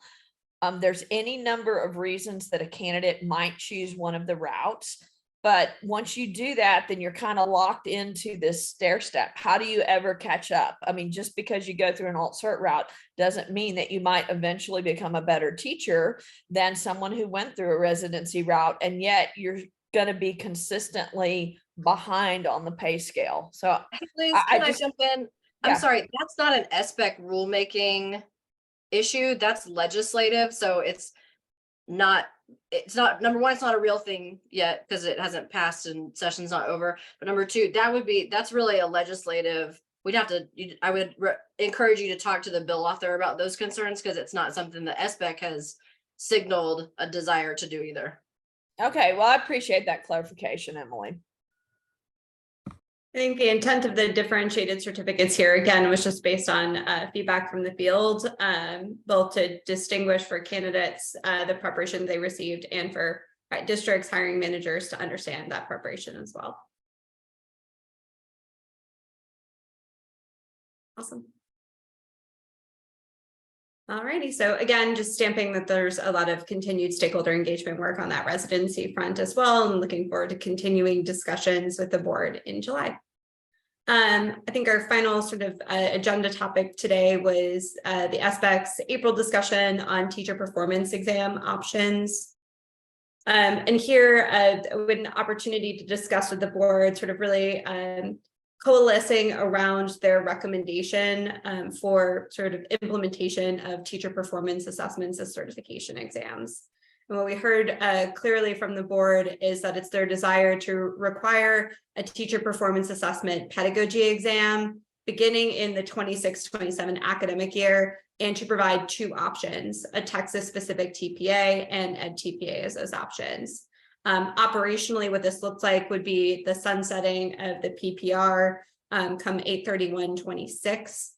There's any number of reasons that a candidate might choose one of the routes. But once you do that, then you're kind of locked into this stair step. How do you ever catch up? I mean, just because you go through an alt cert route doesn't mean that you might eventually become a better teacher than someone who went through a residency route, and yet you're going to be consistently behind on the pay scale. So Hey, Liz, can I jump in? I'm sorry, that's not an SBEC rulemaking issue. That's legislative. So it's not, number one, it's not a real thing yet because it hasn't passed and session's not over. But number two, that's really a legislative, I would encourage you to talk to the bill author about those concerns, because it's not something that SBEC has signaled a desire to do either. Okay, well, I appreciate that clarification, Emily. I think the intent of the differentiated certificates here, again, was just based on feedback from the field, both to distinguish for candidates the preparation they received and for districts, hiring managers to understand that preparation as well. Awesome. All righty, so again, just stamping that there's a lot of continued stakeholder engagement work on that residency front as well, and looking forward to continuing discussions with the board in July. I think our final sort of agenda topic today was the SBEC's April discussion on teacher performance exam options. And here with an opportunity to discuss with the board, sort of really coalescing around their recommendation for sort of implementation of teacher performance assessments as certification exams. And what we heard clearly from the board is that it's their desire to require a teacher performance assessment pedagogy exam beginning in the 26-27 academic year, and to provide two options, a Texas-specific TPA and Ed TPA as those options. Operationally, what this looks like would be the sunsetting of the PPR come 8/31/26,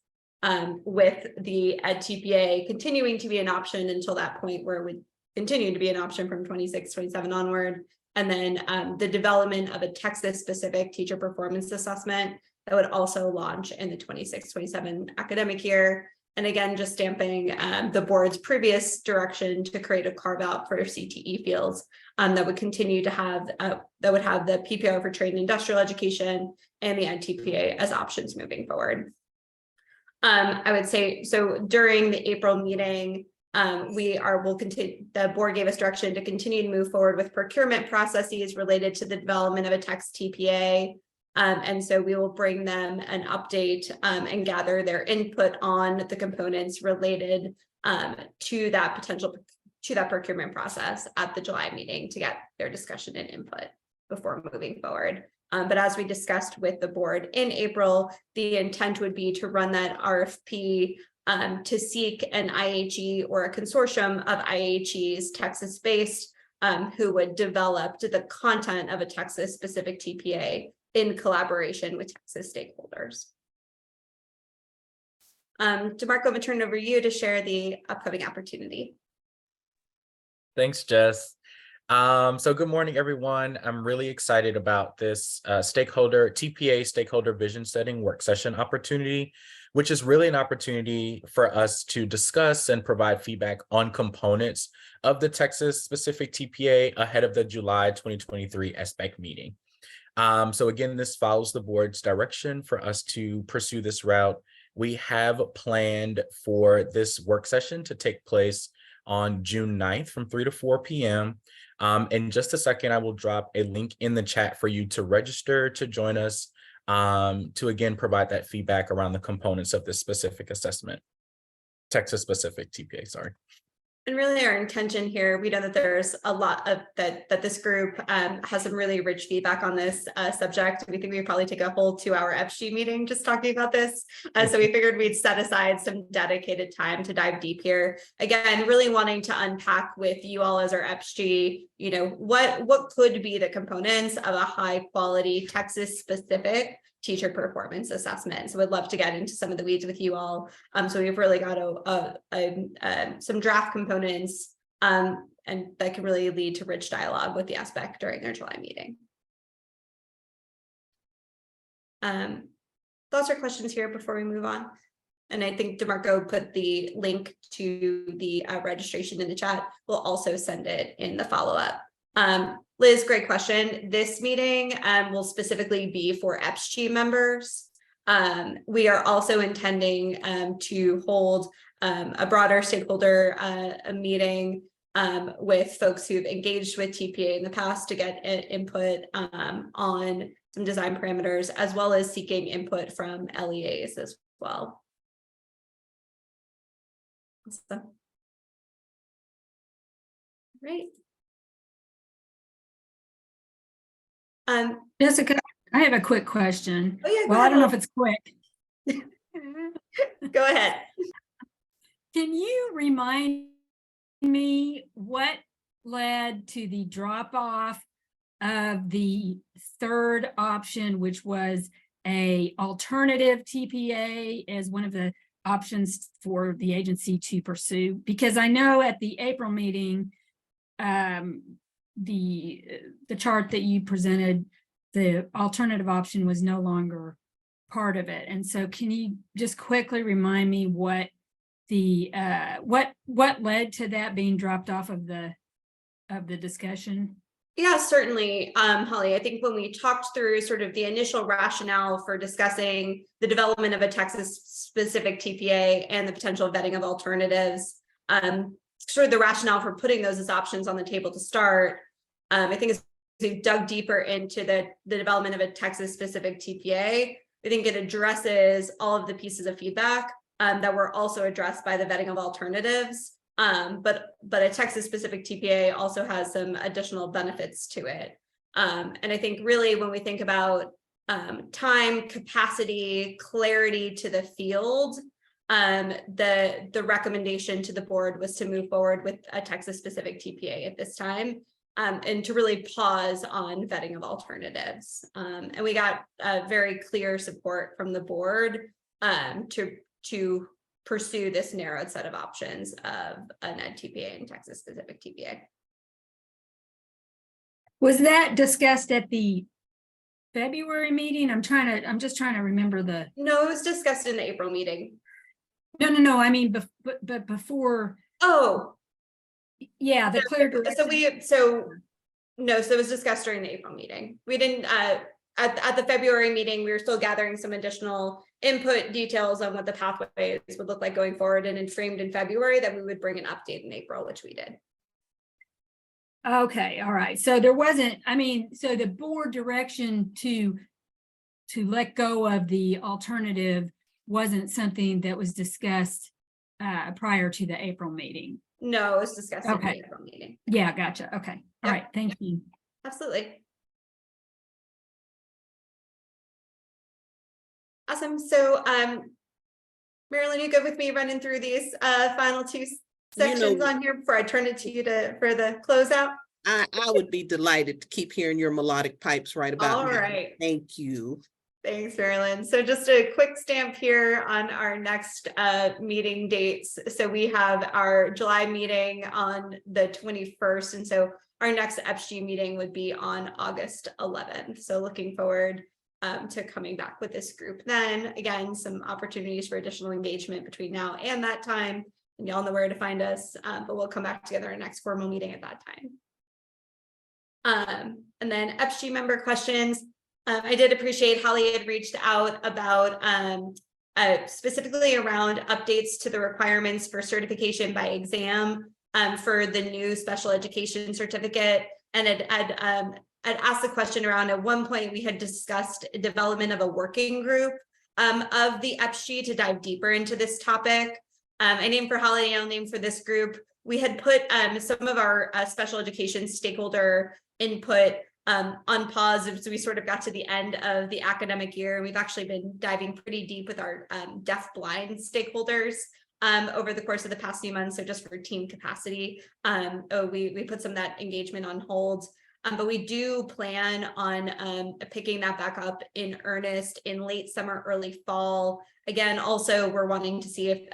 with the Ed TPA continuing to be an option until that point where it would continue to be an option from 26-27 onward. And then the development of a Texas-specific teacher performance assessment that would also launch in the 26-27 academic year. And again, just stamping the board's previous direction to create a carve out for CTE fields that would continue to have, that would have the PPR for trade and industrial education and the NTPA as options moving forward. I would say, so during the April meeting, We'll continue, the board gave us direction to continue to move forward with procurement processes related to the development of a text TPA. And so we will bring them an update and gather their input on the components related to that procurement process at the July meeting to get their discussion and input before moving forward. But as we discussed with the board in April, the intent would be to run that RFP to seek an IHE or a consortium of IHEs, Texas-based, who would develop the content of a Texas-specific TPA in collaboration with Texas stakeholders. DeMarco, I'm going to turn it over to you to share the upcoming opportunity. Thanks, Jess. So good morning, everyone. I'm really excited about this TPA stakeholder vision setting work session opportunity, which is really an opportunity for us to discuss and provide feedback on components of the Texas specific TPA ahead of the July 2023 SBEC meeting. So again, this follows the board's direction for us to pursue this route. We have planned for this work session to take place on June 9th from 3 to 4 p.m. In just a second, I will drop a link in the chat for you to register to join us to again provide that feedback around the components of this specific assessment, Texas specific TPA, sorry. And really our intention here, we know that there's a lot of that this group has some really rich feedback on this subject. We think we'd probably take a whole 2-hour FG meeting just talking about this. So we figured we'd set aside some dedicated time to dive deep here. Again, really wanting to unpack with you all as our FG, you know, what could be the components of a high quality Texas specific teacher performance assessment. So we'd love to get into some of the weeds with you all. So we've really got some draft components and that can really lead to rich dialogue with the SBEC during their July meeting. Thoughts or questions here before we move on? And I think DeMarco put the link to the registration in the chat. We'll also send it in the follow-up. Liz, great question. This meeting will specifically be for EPSG members. We are also intending to hold a broader stakeholder meeting with folks who've engaged with TPA in the past to get input on some design parameters, as well as seeking input from LEAs as well. Awesome. Great. Jessica, I have a quick question. Oh yeah, well, I don't know if it's quick. Go ahead. Can you remind me what led to the drop off of the third option, which was a alternative TPA as one of the options for the agency to pursue? Because I know at the April meeting, the chart that you presented, the alternative option was no longer part of it. And so can you just quickly remind me what the what led to that being dropped off of the discussion? Yeah, certainly, Holly. I think when we talked through sort of the initial rationale for discussing the development of a Texas-specific TPA and the potential vetting of alternatives, sort of the rationale for putting those as options on the table to start, I think as we've dug deeper into the development of a Texas-specific TPA, I think it addresses all of the pieces of feedback that were also addressed by the vetting of alternatives. But a Texas-specific TPA also has some additional benefits to it. And I think really when we think about time, capacity, clarity to the field, the recommendation to the board was to move forward with a Texas-specific TPA at this time, and to really pause on vetting of alternatives. And we got very clear support from the board to pursue this narrowed set of options of an Ed TPA and Texas-specific TPA. Was that discussed at the February meeting? I'm just trying to remember the. No, it was discussed in the April meeting. No. I mean, but before. Oh, yeah, the clear direction. So it was discussed during the April meeting. We didn't. at the February meeting, we were still gathering some additional input details on what the pathways would look like going forward, and it framed in February that we would bring an update in April, which we did. Okay, all right. So there wasn't, I mean, so the board direction to let go of the alternative wasn't something that was discussed prior to the April meeting. No, it was discussed in the Okay. April meeting. Yeah, gotcha. Okay. All Yep. right. Thank you. Absolutely. Awesome. So, Marilyn, you good with me running through these final two sections on here before I turn it to you for the closeout? I would be delighted to keep hearing your melodic pipes right about All now. right. Thank you. Thanks, Marilyn. So just a quick stamp here on our next meeting dates. So we have our July meeting on the 21st. And so our next FG meeting would be on August 11th. So looking forward to coming back with this group. Then again, some opportunities for additional engagement between now and that time. And y'all know where to find us, but we'll come back together in our next formal meeting at that time. And then FG member questions. I did appreciate Holly had reached out about specifically around updates to the requirements for certification by exam for the new special education certificate. And I'd asked the question around, at one point we had discussed development of a working group of the FG to dive deeper into this topic. I named for Holly, I'll name for this group. We had put some of our special education stakeholder input on pause as we sort of got to the end of the academic year. And we've actually been diving pretty deep with our deaf-blind stakeholders over the course of the past few months. So just for team capacity, we put some of that engagement on hold. But we do plan on picking that back up in earnest in late summer, early fall. Again, also, we're wanting to see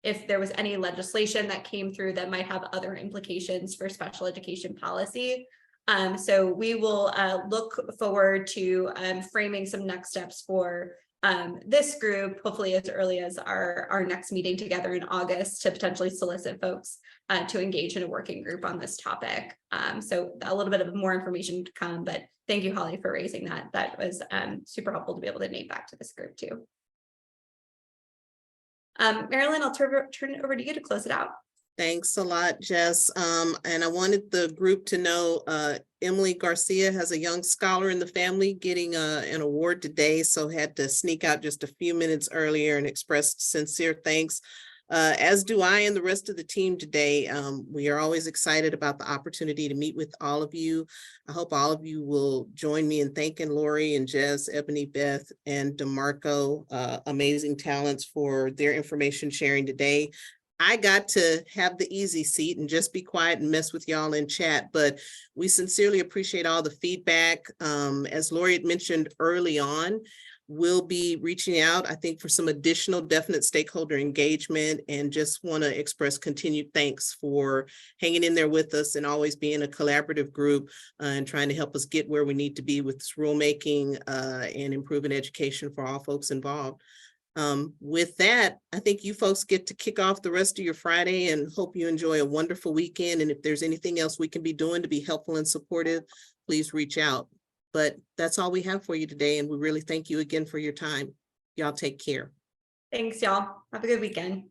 if there was any legislation that came through that might have other implications for special education policy. So we will look forward to framing some next steps for this group, hopefully as early as our next meeting together in August, to potentially solicit folks to engage in a working group on this topic. So a little bit of more information to come, but thank you, Holly, for raising that. That was super helpful to be able to name back to this group too. Marilyn, I'll turn it over to you to close it out. Thanks a lot, Jess. And I wanted the group to know Emily Garcia has a young scholar in the family getting an award today, so had to sneak out just a few minutes earlier and express sincere thanks, as do I and the rest of the team today. We are always excited about the opportunity to meet with all of you. I hope all of you will join me in thanking Lori and Jess, Ebony, Beth, and DeMarco, amazing talents, for their information sharing today. I got to have the easy seat and just be quiet and mess with y'all in chat, but we sincerely appreciate all the feedback. As Lori had mentioned early on, we'll be reaching out, I think, for some additional definite stakeholder engagement, and just want to express continued thanks for hanging in there with us and always being a collaborative group and trying to help us get where we need to be with this rulemaking and improving education for all folks involved. With that, I think you folks get to kick off the rest of your Friday, and hope you enjoy a wonderful weekend. And if there's anything else we can be doing to be helpful and supportive, please reach out. But that's all we have for you today, and we really thank you again for your time. Y'all take care. Thanks, y'all. Have a good weekend.